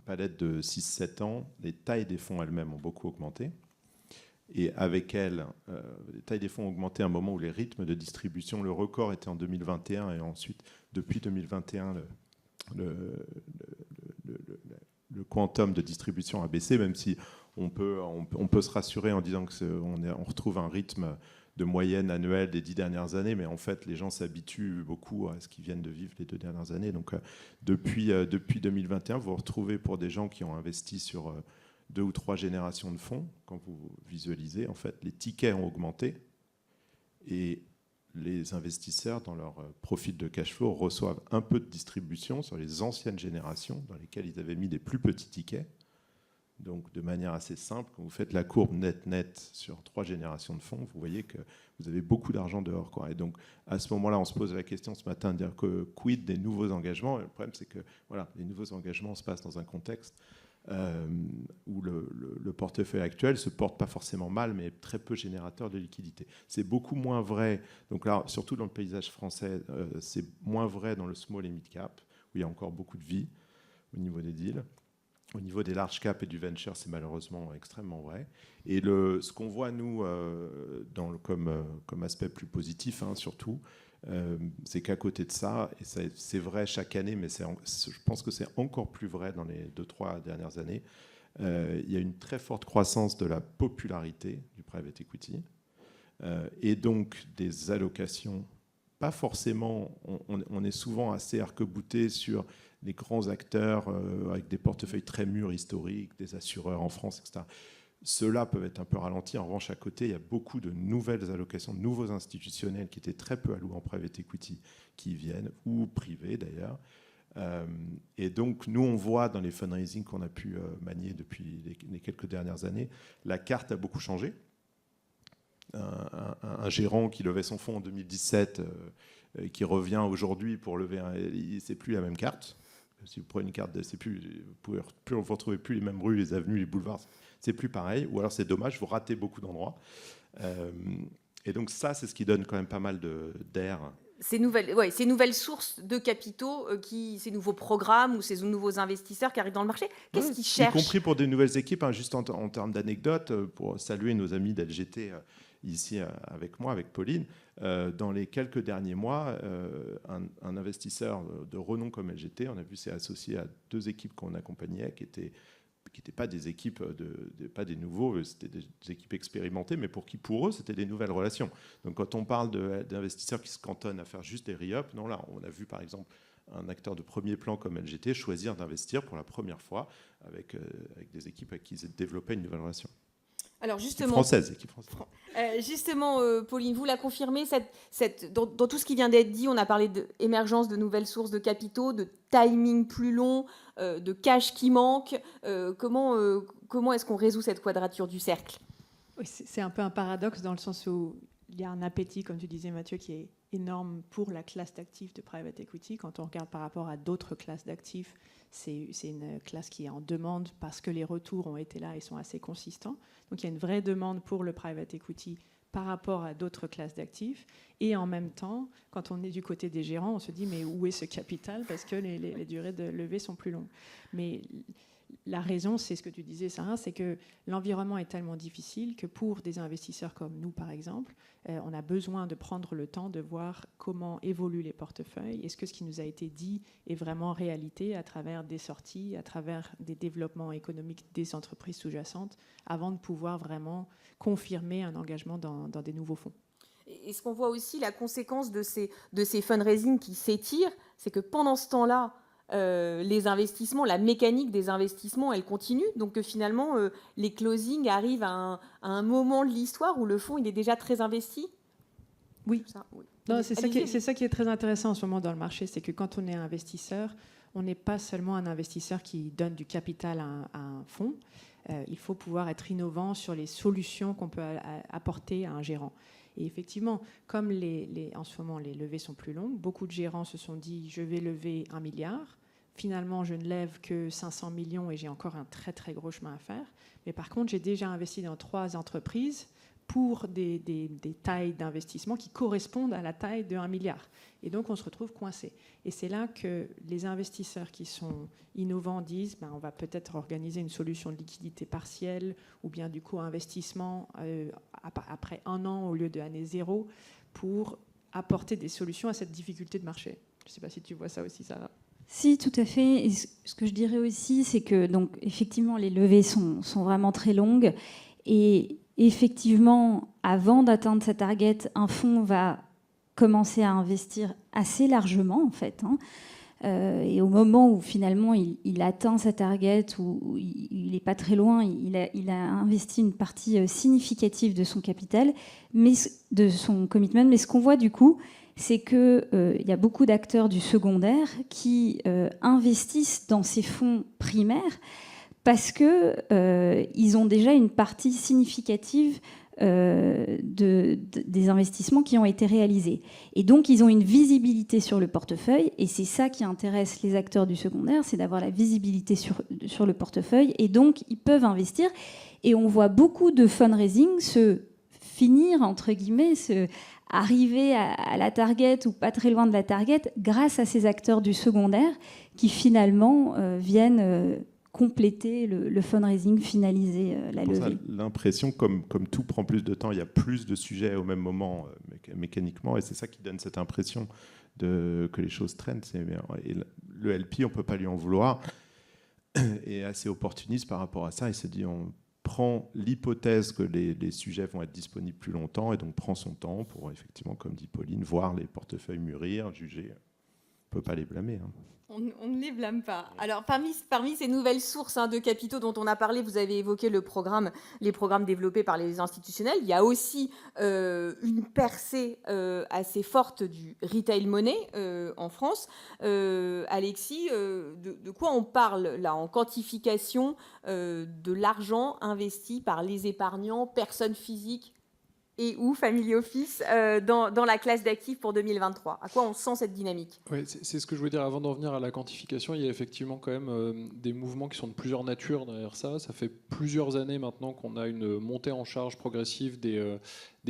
Speaker 9: palette de 6-7 ans, les tailles des fonds elles-mêmes ont beaucoup augmenté. Et avec elles, les tailles des fonds ont augmenté à un moment où les rythmes de distribution, le record était en 2021, et ensuite, depuis 2021, le quantum de distribution a baissé, même si on peut se rassurer en disant qu'on retrouve un rythme de moyenne annuelle des 10 dernières années, mais en fait, les gens s'habituent beaucoup à ce qu'ils viennent de vivre les 2 dernières années. Donc, depuis 2021, vous retrouvez, pour des gens qui ont investi sur 2 ou 3 générations de fonds, quand vous visualisez, en fait, les tickets ont augmenté et les investisseurs, dans leur profil de cash flow, reçoivent un peu de distribution sur les anciennes générations dans lesquelles ils avaient mis des plus petits tickets. Donc, de manière assez simple, quand vous faites la courbe net sur 3 générations de fonds, vous voyez que vous avez beaucoup d'argent dehors, quoi. Et donc, à ce moment-là, on se pose la question ce matin de dire que quid des nouveaux engagements. Et le problème, c'est que voilà, les nouveaux engagements se passent dans un contexte où le portefeuille actuel se porte pas forcément mal, mais est très peu générateur de liquidité. C'est beaucoup moins vrai, donc là, surtout dans le paysage français, c'est moins vrai dans le small et mid cap, où il y a encore beaucoup de vie au niveau des deals. Au niveau des large cap et du venture, c'est malheureusement extrêmement vrai. Et ce qu'on voit, nous, comme aspect plus positif, hein, surtout, c'est qu'à côté de ça, et c'est vrai chaque année, mais je pense que c'est encore plus vrai dans les 2-3 dernières années, il y a une très forte croissance de la popularité du private equity, et donc des allocations. Pas forcément, on est souvent assez arc-bouté sur les grands acteurs avec des portefeuilles très mûrs historiques, des assureurs en France, etc. Ceux-là peuvent être un peu ralentis. En revanche, à côté, il y a beaucoup de nouvelles allocations, de nouveaux institutionnels qui étaient très peu alloués en private equity qui viennent, ou privés d'ailleurs. Et donc, nous, on voit dans les fundraising qu'on a pu manier depuis les quelques dernières années, la carte a beaucoup changé. Un gérant qui levait son fonds en 2017, qui revient aujourd'hui pour lever c'est plus la même carte. Si vous prenez une carte, vous ne retrouvez plus les mêmes rues, les avenues, les boulevards. C'est plus pareil. Ou alors c'est dommage, vous ratez beaucoup d'endroits. Et donc ça, c'est ce qui donne quand même pas mal d'air.
Speaker 7: Ces nouvelles sources de capitaux, ces nouveaux programmes ou ces nouveaux investisseurs qui arrivent dans le marché, qu'est-ce qu'ils cherchent ?
Speaker 9: Y compris pour des nouvelles équipes, hein, juste en termes d'anecdotes, pour saluer nos amis d'LGT ici avec moi, avec Pauline. Dans les quelques derniers mois, un investisseur de renom comme LGT, on a vu, s'est associé à 2 équipes qu'on accompagnait, qui n'étaient pas des équipes, pas des nouveaux, c'était des équipes expérimentées, mais pour eux, c'était des nouvelles relations. Donc quand on parle d'investisseurs qui se cantonnent à faire juste des re-up, non, là, on a vu par exemple un acteur de premier plan comme LGT choisir d'investir pour la première fois avec des équipes avec qui ils développaient une nouvelle relation.
Speaker 7: Alors justement,
Speaker 9: équipe française.
Speaker 7: Justement, Pauline, vous la confirmez, dans tout ce qui vient d'être dit, on a parlé d'émergence de nouvelles sources de capitaux, de timing plus long, de cash qui manque. Comment est-ce qu'on résout cette quadrature du cercle ?
Speaker 4: Oui, c'est un peu un paradoxe dans le sens où il y a un appétit, comme tu disais Mathieu, qui est énorme pour la classe d'actifs de private equity. Quand on regarde par rapport à d'autres classes d'actifs, c'est une classe qui est en demande parce que les retours ont été là et sont assez consistants. Donc il y a une vraie demande pour le private equity par rapport à d'autres classes d'actifs. Et en même temps, quand on est du côté des gérants, on se dit mais où est ce capital ? Parce que les durées de levée sont plus longues. Mais la raison, c'est ce que tu disais, Sarah, c'est que l'environnement est tellement difficile que pour des investisseurs comme nous, par exemple, on a besoin de prendre le temps de voir comment évoluent les portefeuilles. Est-ce que ce qui nous a été dit est vraiment réalité à travers des sorties, à travers des développements économiques des entreprises sous-jacentes, avant de pouvoir vraiment confirmer un engagement dans des nouveaux fonds.
Speaker 7: Et ce qu'on voit aussi, la conséquence de ces fundraising qui s'étirent, c'est que pendant ce temps-là, les investissements, la mécanique des investissements, elle continue. Donc finalement, les closings arrivent à un moment de l'histoire où le fonds il est déjà très investi.
Speaker 4: Oui.
Speaker 7: Oui.
Speaker 4: Non, c'est ça qui est très intéressant en ce moment dans le marché, c'est que quand on est investisseur, on n'est pas seulement un investisseur qui donne du capital à un fonds. Il faut pouvoir être innovant sur les solutions qu'on peut apporter à un gérant. Et effectivement, comme en ce moment les levées sont plus longues, beaucoup de gérants se sont dit je vais lever 1 milliard. Finalement, je ne lève que 500 millions et j'ai encore un très très gros chemin à faire. Mais par contre, j'ai déjà investi dans 3 entreprises pour des tailles d'investissement qui correspondent à la taille de 1 milliard. Et donc, on se retrouve coincé. Et c'est là que les investisseurs qui sont innovants disent on va peut-être organiser une solution de liquidité partielle ou bien du co-investissement après 1 an au lieu de année 0 pour apporter des solutions à cette difficulté de marché. Je ne sais pas si tu vois ça aussi, Sarah.
Speaker 6: Si, tout à fait. Et ce que je dirais aussi, c'est que donc, effectivement, les levées sont vraiment très longues. Et effectivement, avant d'atteindre sa target, un fonds va commencer à investir assez largement, en fait. Et au moment où finalement il atteint sa target, où il n'est pas très loin, il a investi une partie significative de son capital, de son commitment. Mais ce qu'on voit du coup, c'est qu'il y a beaucoup d'acteurs du secondaire qui investissent dans ces fonds primaires parce qu'ils ont déjà une partie significative des investissements qui ont été réalisés. Et donc, ils ont une visibilité sur le portefeuille, et c'est ça qui intéresse les acteurs du secondaire, c'est d'avoir la visibilité sur le portefeuille, et donc, ils peuvent investir. Et on voit beaucoup de fundraising se finir, entre guillemets, arriver à la target ou pas très loin de la target grâce à ces acteurs du secondaire qui finalement viennent compléter le fundraising, finaliser la levée.
Speaker 9: L'impression, comme tout prend plus de temps, il y a plus de sujets au même moment mécaniquement, et c'est ça qui donne cette impression que les choses traînent. Et le LP, on ne peut pas lui en vouloir, est assez opportuniste par rapport à ça. Il se dit, on prend l'hypothèse que les sujets vont être disponibles plus longtemps, et donc prend son temps pour, effectivement, comme dit Pauline, voir les portefeuilles mûrir, juger. On ne peut pas les blâmer.
Speaker 7: On ne les blâme pas. Alors, parmi ces nouvelles sources de capitaux dont on a parlé, vous avez évoqué les programmes développés par les institutionnels. Il y a aussi une percée assez forte du retail money en France. Alexis, de quoi on parle là en quantification de l'argent investi par les épargnants, personnes physiques et ou family office dans la classe d'actifs pour 2023? À quoi on sent cette dynamique?
Speaker 8: Oui, c'est ce que je voulais dire avant d'en venir à la quantification. Il y a effectivement quand même des mouvements qui sont de plusieurs natures derrière ça. Ça fait plusieurs années maintenant qu'on a une montée en charge progressive des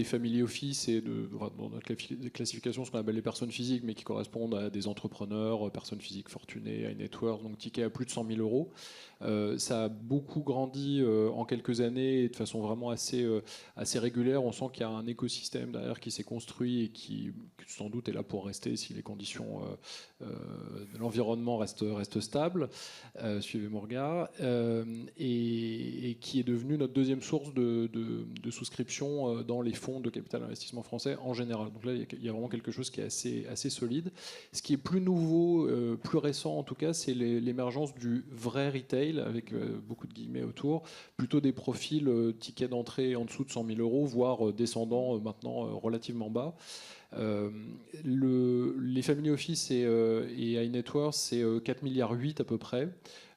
Speaker 8: family office et dans notre classification, ce qu'on appelle les personnes physiques, mais qui correspondent à des entrepreneurs, personnes physiques fortunées, high net worth, donc tickets à plus de 100 000 euros. Ça a beaucoup grandi en quelques années et de façon vraiment assez régulière. On sent qu'il y a un écosystème derrière qui s'est construit et qui sans doute est là pour rester si les conditions de l'environnement restent stables. Suivez mon regard. Et qui est devenu notre deuxième source de souscription dans les fonds de capital investissement français en général. Donc là, il y a vraiment quelque chose qui est assez solide. Ce qui est plus nouveau, plus récent en tout cas, c'est l'émergence du vrai retail, avec beaucoup de guillemets autour, plutôt des profils tickets d'entrée en dessous de 100 000 euros, voire descendants maintenant relativement bas. Les family office et high net worth, c'est 4,8 milliards à peu près.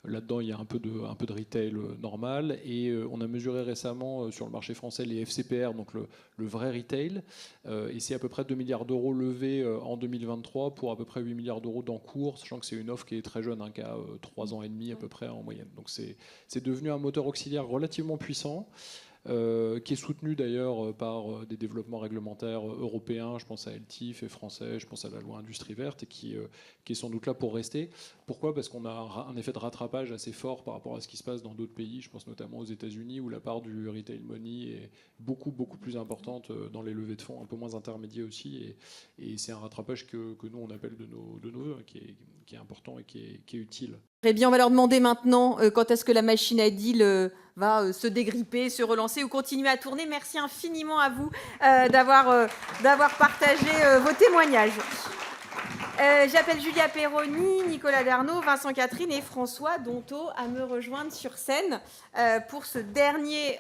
Speaker 8: Là-dedans, il y a un peu de retail normal. Et on a mesuré récemment sur le marché français les FCPR, donc le vrai retail. Et c'est à peu près 2 milliards d'euros levés en 2023 pour à peu près 8 milliards d'euros d'encours, sachant que c'est une offre qui est très jeune, qui a 3 ans et demi à peu près en moyenne. Donc c'est devenu un moteur auxiliaire relativement puissant. Qui est soutenu d'ailleurs par des développements réglementaires européens, je pense à LTIF, et français, je pense à la loi Industrie verte, et qui est sans doute là pour rester. Pourquoi ? Parce qu'on a un effet de rattrapage assez fort par rapport à ce qui se passe dans d'autres pays, je pense notamment aux États-Unis, où la part du retail money est beaucoup plus importante dans les levées de fonds, un peu moins intermédiaires aussi, et c'est un rattrapage que nous on appelle de nos voeux, qui est important et qui est utile.
Speaker 7: Très bien, on va leur demander maintenant quand est-ce que la machine à deal va se dégripper, se relancer ou continuer à tourner. Merci infiniment à vous d'avoir partagé vos témoignages. J'appelle Julia Perroni, Nicolas Darnaud, Vincent Catherine et François Donto à me rejoindre sur scène pour ce dernier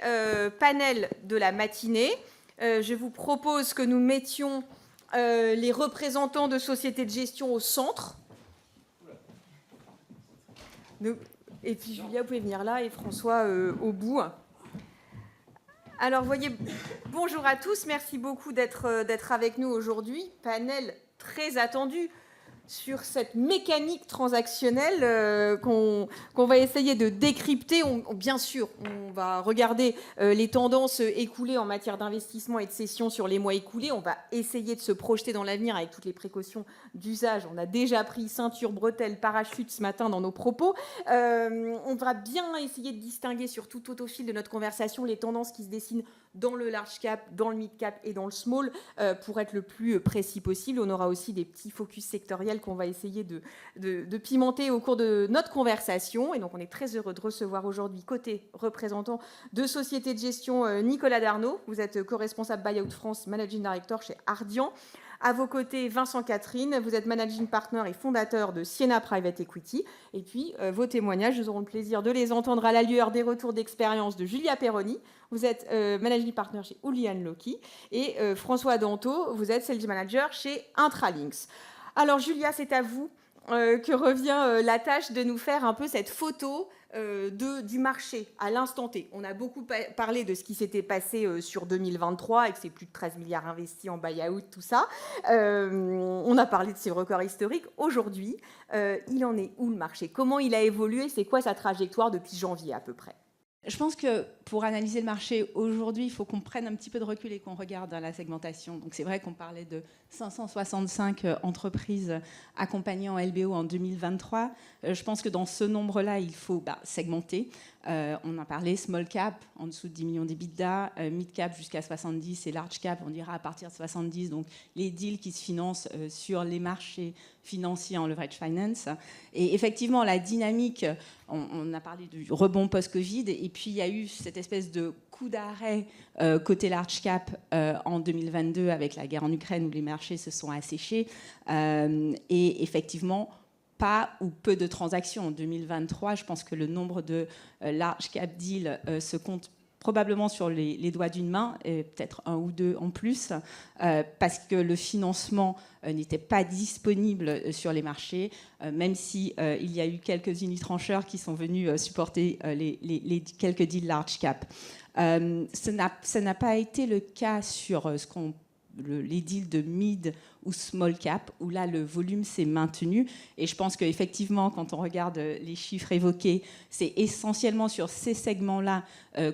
Speaker 7: panel de la matinée. Je vous propose que nous mettions les représentants de sociétés de gestion au centre. Et puis Julia, vous pouvez venir là et François au bout. Alors, voyez, bonjour à tous, merci beaucoup d'être avec nous aujourd'hui. Panel très attendu sur cette mécanique transactionnelle qu'on va essayer de décrypter. Bien sûr, on va regarder les tendances écoulées en matière d'investissement et de cession sur les mois écoulés. On va essayer de se projeter dans l'avenir avec toutes les précautions d'usage. On a déjà pris ceinture, bretelles, parachute ce matin dans nos propos. On va bien essayer de distinguer, surtout tout au fil de notre conversation, les tendances qui se dessinent dans le large cap, dans le mid cap et dans le small pour être le plus précis possible. On aura aussi des petits focus sectoriels qu'on va essayer de pimenter au cours de notre conversation. Et donc, on est très heureux de recevoir aujourd'hui, côté représentant de société de gestion, Nicolas Darnaud. Vous êtes co-responsable Buyout France, Managing Director chez Ardian. À vos côtés, Vincent Catherine, vous êtes Managing Partner et fondateur de Siena Private Equity. Et puis, vos témoignages, nous aurons le plaisir de les entendre à la lueur des retours d'expérience de Julia Perroni. Vous êtes Managing Partner chez Houlihan Lokey. Et François Donto, vous êtes Sales Manager chez Intralinks. Alors, Julia, c'est à vous. que revient la tâche de nous faire un peu cette photo du marché à l'instant T. On a beaucoup parlé de ce qui s'était passé sur 2023 avec ces plus de 13 milliards investis en buy-out, tout ça. On a parlé de ces records historiques. Aujourd'hui, il en est où le marché? Comment il a évolué? C'est quoi sa trajectoire depuis janvier à peu près?
Speaker 10: Je pense que pour analyser le marché aujourd'hui, il faut qu'on prenne un petit peu de recul et qu'on regarde la segmentation. Donc c'est vrai qu'on parlait de 565 entreprises accompagnées en LBO en 2023. Je pense que dans ce nombre-là, il faut segmenter. On a parlé small cap, en dessous de 10 millions d'EBITDA, mid cap jusqu'à 70 et large cap, on dira à partir de 70. Donc les deals qui se financent sur les marchés financiers en leverage finance. Et effectivement, la dynamique, on a parlé du rebond post-Covid, et puis il y a eu cette espèce de coup d'arrêt côté large cap en 2022 avec la guerre en Ukraine où les marchés se sont asséchés. Et effectivement, pas ou peu de transactions. En 2023, je pense que le nombre de large cap deals se compte probablement sur les doigts d'une main, et peut-être un ou deux en plus, parce que le financement n'était pas disponible sur les marchés, même si il y a eu quelques unitrancheurs qui sont venus supporter les quelques deals large cap. Ça n'a pas été le cas sur les deals de mid ou small cap, où là, le volume s'est maintenu. Et je pense qu'effectivement, quand on regarde les chiffres évoqués, c'est essentiellement sur ces segments-là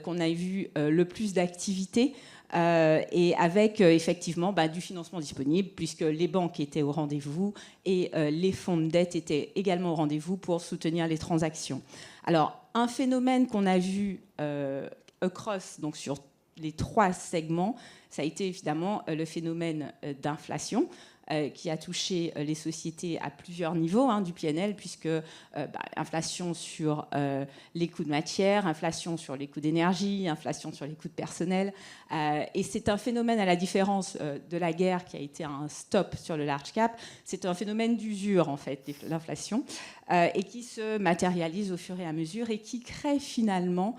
Speaker 10: qu'on a vu le plus d'activité, et avec effectivement du financement disponible, puisque les banques étaient au rendez-vous et les fonds de dette étaient également au rendez-vous pour soutenir les transactions. Alors, un phénomène qu'on a vu across, donc sur les trois segments, ça a été évidemment le phénomène d'inflation qui a touché les sociétés à plusieurs niveaux du PNL, puisque inflation sur les coûts de matière, inflation sur les coûts d'énergie, inflation sur les coûts de personnel. Et c'est un phénomène, à la différence de la guerre qui a été un stop sur le large cap, c'est un phénomène d'usure en fait, l'inflation, et qui se matérialise au fur et à mesure et qui crée finalement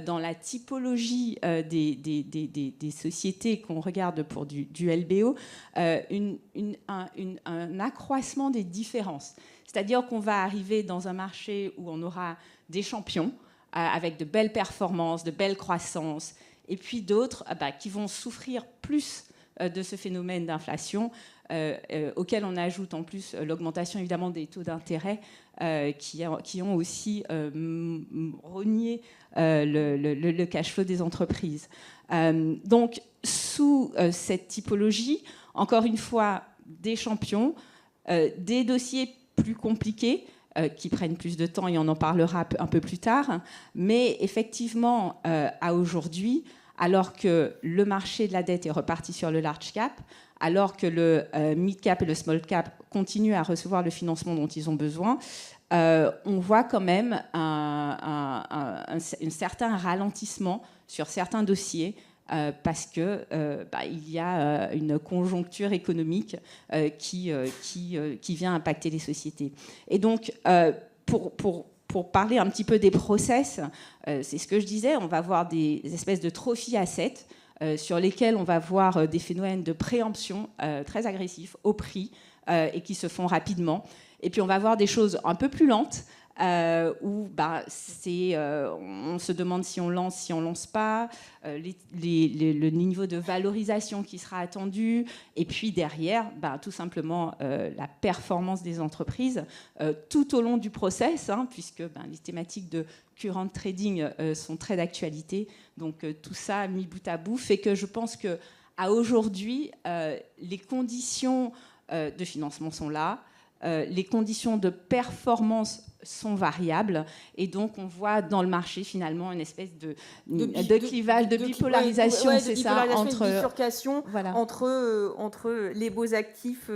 Speaker 10: dans la typologie des sociétés qu'on regarde pour du LBO, un accroissement des différences. C'est-à-dire qu'on va arriver dans un marché où on aura des champions avec de belles performances, de belles croissances, et puis d'autres qui vont souffrir plus de ce phénomène d'inflation, auquel on ajoute en plus l'augmentation évidemment des taux d'intérêt qui ont aussi rogné le cash flow des entreprises. Donc, sous cette typologie, encore une fois, des champions, des dossiers plus compliqués qui prennent plus de temps, et on en parlera un peu plus tard. Mais effectivement, à aujourd'hui, alors que le marché de la dette est reparti sur le large cap, alors que le mid cap et le small cap continuent à recevoir le financement dont ils ont besoin, on voit quand même un certain ralentissement sur certains dossiers parce que il y a une conjoncture économique qui vient impacter les sociétés. Et donc, pour parler un petit peu des process, c'est ce que je disais, on va voir des espèces de trophy assets sur lesquels on va voir des phénomènes de préemption très agressifs au prix et qui se font rapidement. Et puis on va voir des choses un peu plus lentes où on se demande si on lance pas, le niveau de valorisation qui sera attendu, et puis derrière, tout simplement la performance des entreprises tout au long du process, puisque les thématiques de current trading sont très d'actualité. Donc tout ça mis bout à bout fait que je pense qu'à aujourd'hui, les conditions de financement sont là. Les conditions de performance sont variables, et donc on voit dans le marché finalement une espèce de clivage, de bipolarisation, c'est ça,
Speaker 7: entre bifurcation, voilà, entre les beaux actifs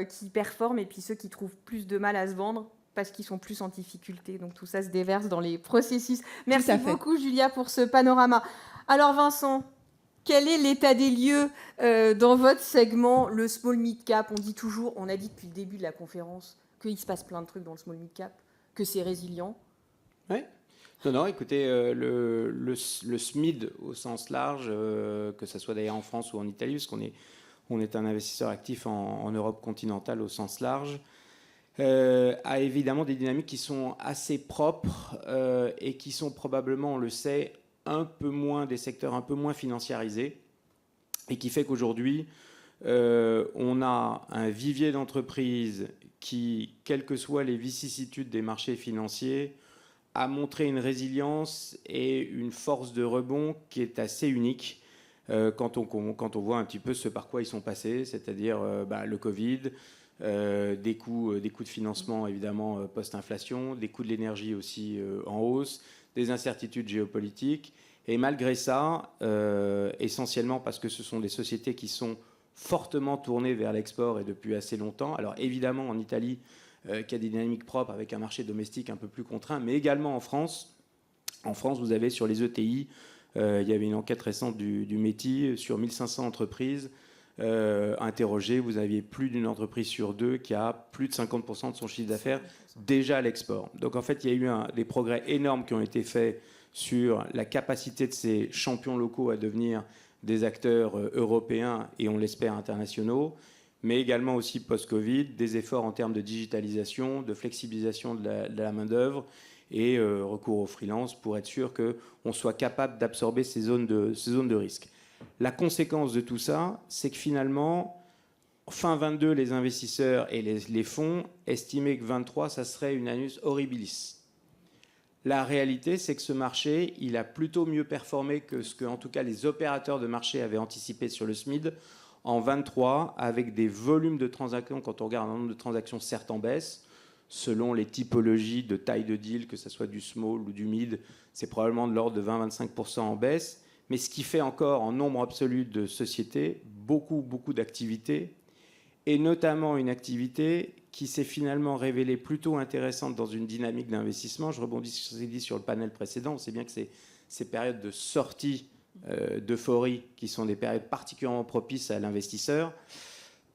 Speaker 7: qui performent et puis ceux qui trouvent plus de mal à se vendre parce qu'ils sont plus en difficulté. Donc tout ça se déverse dans les processus. Merci beaucoup Julia pour ce panorama. Alors Vincent, quel est l'état des lieux dans votre segment, le small mid cap? On dit toujours, on a dit depuis le début de la conférence qu'il se passe plein de trucs dans le small mid cap, que c'est résilient.
Speaker 11: Oui. Non, écoutez, le SMID au sens large, que ce soit d'ailleurs en France ou en Italie, parce qu'on est un investisseur actif en Europe continentale au sens large, a évidemment des dynamiques qui sont assez propres et qui sont probablement, on le sait, un peu moins des secteurs un peu moins financiarisés, et qui fait qu'aujourd'hui, on a un vivier d'entreprises qui, quelles que soient les vicissitudes des marchés financiers, a montré une résilience et une force de rebond qui est assez unique quand on voit un petit peu ce par quoi ils sont passés, c'est-à-dire le Covid, des coûts de financement évidemment post-inflation, des coûts de l'énergie aussi en hausse, des incertitudes géopolitiques. Et malgré ça, essentiellement parce que ce sont des sociétés qui sont fortement tournées vers l'export et depuis assez longtemps. Alors évidemment en Italie, qui a des dynamiques propres avec un marché domestique un peu plus contraint, mais également en France. En France, vous avez sur les ETI, il y avait une enquête récente du METI sur 1500 entreprises interrogées. Vous aviez plus d'une entreprise sur deux qui a plus de 50% de son chiffre d'affaires déjà à l'export. Donc en fait, il y a eu des progrès énormes qui ont été faits sur la capacité de ces champions locaux à devenir des acteurs européens et on l'espère internationaux, mais également aussi post-Covid, des efforts en termes de digitalisation, de flexibilisation de la main-d'œuvre et recours aux freelance pour être sûr qu'on soit capable d'absorber ces zones de risque. La conséquence de tout ça, c'est que finalement, fin 22, les investisseurs et les fonds estimaient que 23, ça serait une annus horribilis. La réalité, c'est que ce marché, il a plutôt mieux performé que ce que, en tout cas, les opérateurs de marché avaient anticipé sur le SMID en 23, avec des volumes de transactions, quand on regarde un nombre de transactions certes en baisse, selon les typologies de taille de deal, que ce soit du small ou du mid, c'est probablement de l'ordre de 20-25% en baisse, mais ce qui fait encore en nombre absolu de sociétés beaucoup d'activités, et notamment une activité qui s'est finalement révélée plutôt intéressante dans une dynamique d'investissement. Je rebondis sur ce que j'ai dit sur le panel précédent. On sait bien que ces périodes de sortie d'euphorie qui sont des périodes particulièrement propices à l'investisseur,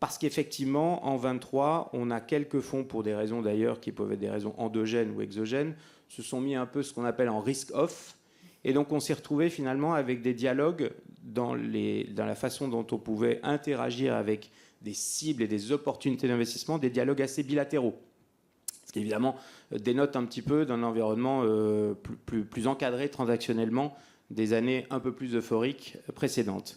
Speaker 11: parce qu'effectivement, en 23, on a quelques fonds, pour des raisons d'ailleurs qui peuvent être des raisons endogènes ou exogènes, se sont mis un peu ce qu'on appelle en risk-off. Et donc on s'est retrouvé finalement avec des dialogues dans la façon dont on pouvait interagir avec des cibles et des opportunités d'investissement, des dialogues assez bilatéraux. Ce qui évidemment dénote un petit peu d'un environnement plus encadré transactionnellement des années un peu plus euphoriques précédentes.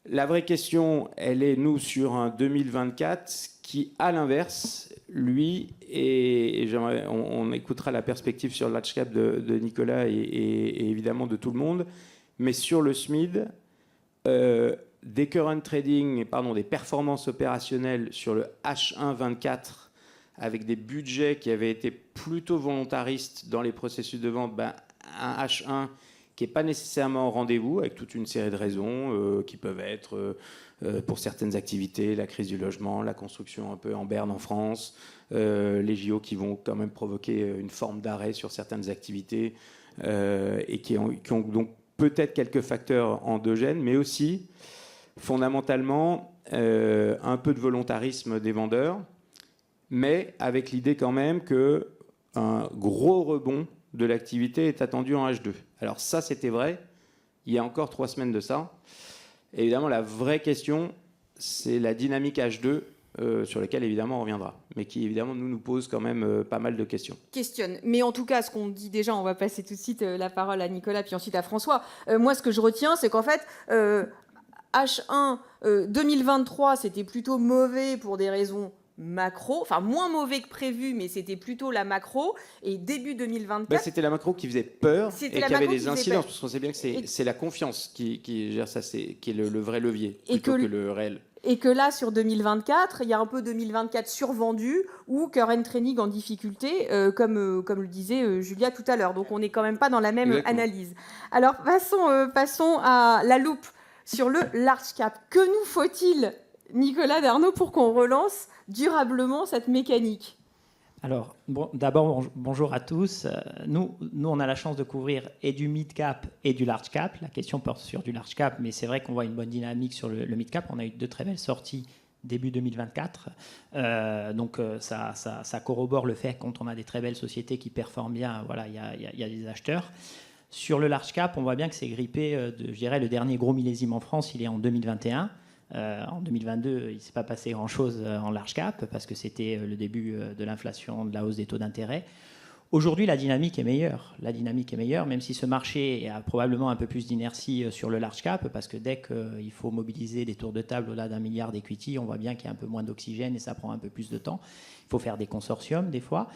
Speaker 11: La vraie question, elle est, nous, sur un 2024 qui, à l'inverse, lui, et on écoutera la perspective sur le large cap de Nicolas et évidemment de tout le monde, mais sur le SMID, des current trading, des performances opérationnelles sur le H1 24 avec des budgets qui avaient été plutôt volontaristes dans les processus de vente, un H1 qui n'est pas nécessairement au rendez-vous, avec toute une série de raisons qui peuvent être, pour certaines activités, la crise du logement, la construction un peu en berne en France, les JO qui vont quand même provoquer une forme d'arrêt sur certaines activités et qui ont donc peut-être quelques facteurs endogènes, mais aussi fondamentalement un peu de volontarisme des vendeurs, mais avec l'idée quand même qu'un gros rebond de l'activité est attendu en H2. Alors ça, c'était vrai il y a encore 3 semaines de ça. Et évidemment, la vraie question, c'est la dynamique H2 sur laquelle, évidemment, on reviendra, mais qui, évidemment, nous pose quand même pas mal de questions.
Speaker 7: Questionne. Mais en tout cas, ce qu'on dit déjà, on va passer tout de suite la parole à Nicolas, puis ensuite à François. Moi, ce que je retiens, c'est qu'en fait, H1 2023, c'était plutôt mauvais pour des raisons macro, enfin moins mauvais que prévu, mais c'était plutôt la macro. Et début 2024,
Speaker 11: c'était la macro qui faisait peur et qui avait des incidences, parce qu'on sait bien que c'est la confiance qui gère ça, qui est le vrai levier plutôt que le réel.
Speaker 7: Et que là, sur 2024, il y a un peu 2024 survendu ou current trading en difficulté, comme le disait Julia tout à l'heure. Donc on n'est quand même pas dans la même analyse. Alors passons à la loupe sur le large cap. Que nous faut-il, Nicolas Darnaud, pour qu'on relance durablement cette mécanique?
Speaker 12: Alors, d'abord, bonjour à tous. Nous, on a la chance de couvrir et du mid-cap et du large-cap. La question porte sur du large-cap, mais c'est vrai qu'on voit une bonne dynamique sur le mid-cap. On a eu 2 très belles sorties début 2024. Donc, ça corrobore le fait que quand on a des très belles sociétés qui performent bien, voilà, il y a des acheteurs. Sur le large-cap, on voit bien que c'est grippé, je dirais, le dernier gros millésime en France, il est en 2021. En 2022, il ne s'est pas passé grand-chose en large cap parce que c'était le début de l'inflation, de la hausse des taux d'intérêt. Aujourd'hui, la dynamique est meilleure. La dynamique est meilleure, même si ce marché a probablement un peu plus d'inertie sur le large cap, parce que dès qu'il faut mobiliser des tours de table au-delà d'1 milliard d'equity, on voit bien qu'il y a un peu moins d'oxygène et ça prend un peu plus de temps. Il faut faire des consortiums des fois.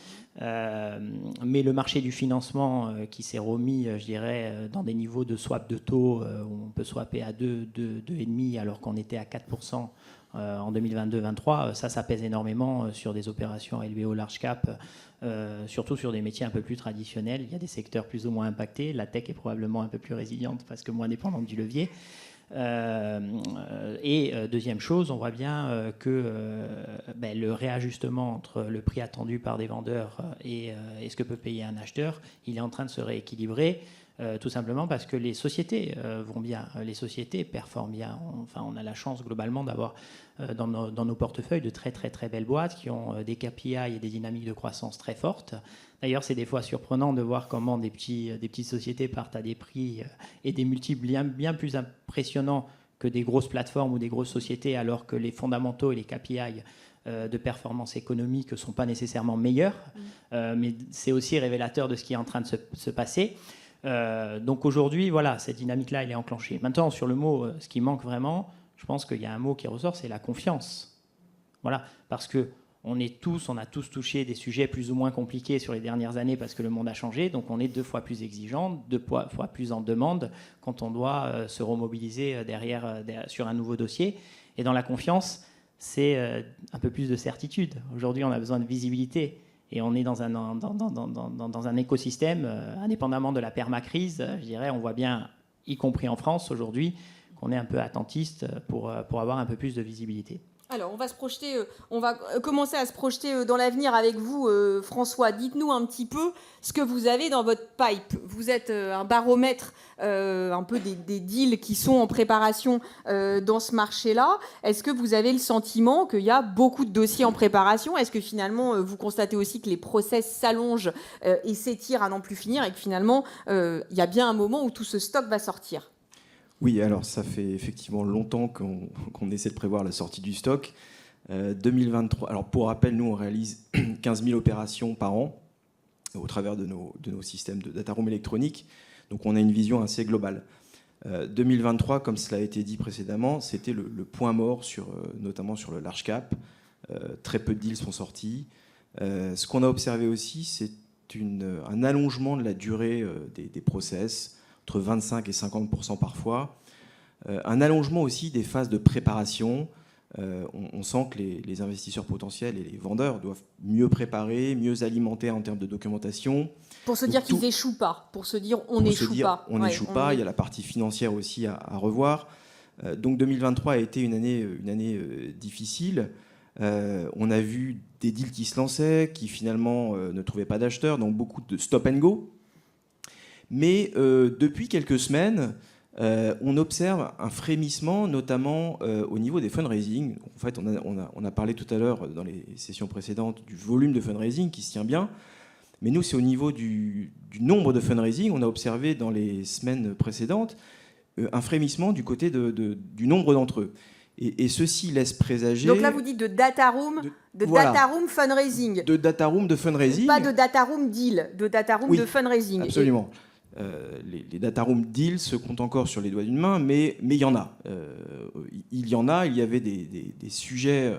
Speaker 12: Mais le marché du financement qui s'est remis, je dirais, dans des niveaux de swap de taux où on peut swapper à 2,5 alors qu'on était à 4% en 2022-2023, ça pèse énormément sur des opérations LBO large cap, surtout sur des métiers un peu plus traditionnels. Il y a des secteurs plus ou moins impactés. La tech est probablement un peu plus résiliente parce que moins dépendante du levier. Deuxième chose, on voit bien que le réajustement entre le prix attendu par des vendeurs et ce que peut payer un acheteur, il est en train de se rééquilibrer. Tout simplement parce que les sociétés vont bien, les sociétés performent bien. On a la chance globalement d'avoir dans nos portefeuilles de très très très belles boîtes qui ont des KPI et des dynamiques de croissance très fortes. D'ailleurs, c'est des fois surprenant de voir comment des petites sociétés partent à des prix et des multiples bien plus impressionnants que des grosses plateformes ou des grosses sociétés, alors que les fondamentaux et les KPI de performance économique ne sont pas nécessairement meilleurs. Mais c'est aussi révélateur de ce qui est en train de se passer. Donc aujourd'hui, voilà, cette dynamique-là, elle est enclenchée. Maintenant, sur le mot, ce qui manque vraiment, je pense qu'il y a un mot qui ressort, c'est la confiance. Voilà, parce que on a tous touché des sujets plus ou moins compliqués sur les dernières années parce que le monde a changé, donc on est 2 fois plus exigeant, 2 fois plus en demande quand on doit se remobiliser derrière sur un nouveau dossier. Et dans la confiance, c'est un peu plus de certitude. Aujourd'hui, on a besoin de visibilité. Et on est dans un écosystème, indépendamment de la permacrise, je dirais, on voit bien, y compris en France aujourd'hui, qu'on est un peu attentiste pour avoir un peu plus de visibilité.
Speaker 7: Alors, on va commencer à se projeter dans l'avenir avec vous, François. Dites-nous un petit peu ce que vous avez dans votre pipe. Vous êtes un baromètre un peu des deals qui sont en préparation dans ce marché-là. Est-ce que vous avez le sentiment qu'il y a beaucoup de dossiers en préparation? Est-ce que finalement, vous constatez aussi que les process s'allongent et s'étirent à n'en plus finir et que finalement, il y a bien un moment où tout ce stock va sortir?
Speaker 13: Oui, alors ça fait effectivement longtemps qu'on essaie de prévoir la sortie du stock. 2023, alors pour rappel, nous on réalise 15 000 opérations par an au travers de nos systèmes de data room électronique. Donc on a une vision assez globale. 2023, comme cela a été dit précédemment, c'était le point mort, notamment sur le large cap. Très peu de deals sont sortis. Ce qu'on a observé aussi, c'est un allongement de la durée des process, entre 25 et 50% parfois. Un allongement aussi des phases de préparation. On sent que les investisseurs potentiels et les vendeurs doivent mieux préparer, mieux alimenter en termes de documentation.
Speaker 7: Pour se dire qu'ils n'échouent pas, pour se dire on n'échoue pas.
Speaker 13: On n'échoue pas, il y a la partie financière aussi à revoir. Donc 2023 a été une année difficile. On a vu des deals qui se lançaient, qui finalement ne trouvaient pas d'acheteurs, donc beaucoup de stop and go. Mais depuis quelques semaines, on observe un frémissement, notamment au niveau des fundraising. En fait, on a parlé tout à l'heure dans les sessions précédentes du volume de fundraising qui se tient bien. Mais nous, c'est au niveau du nombre de fundraising. On a observé dans les semaines précédentes un frémissement du côté du nombre d'entre eux. Et ceci laisse présager...
Speaker 7: Donc là, vous dites de data room, data room fundraising.
Speaker 13: De data room de fundraising.
Speaker 7: Pas de data room deal, de data room de fundraising.
Speaker 13: Absolument. Les data room deals se comptent encore sur les doigts d'une main, mais il y en a. Il y avait des sujets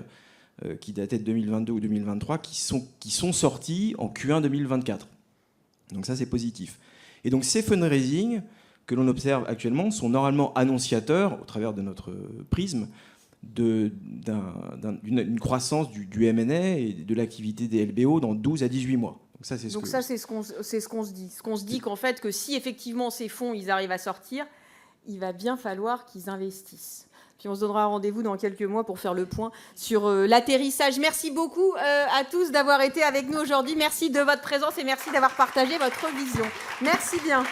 Speaker 13: qui dataient de 2022 ou 2023 qui sont sortis en Q1 2024. Donc ça, c'est positif. Et donc ces fundraising que l'on observe actuellement sont normalement annonciateurs, au travers de notre prisme, d'une croissance du M&A et de l'activité des LBO dans 12 à 18 mois.
Speaker 7: C'est ce qu'on se dit. Ce qu'on se dit qu'en fait, que si effectivement ces fonds, ils arrivent à sortir, il va bien falloir qu'ils investissent. Puis on se donnera rendez-vous dans quelques mois pour faire le point sur l'atterrissage. Merci beaucoup à tous d'avoir été avec nous aujourd'hui. Merci de votre présence et merci d'avoir partagé votre vision. Merci bien.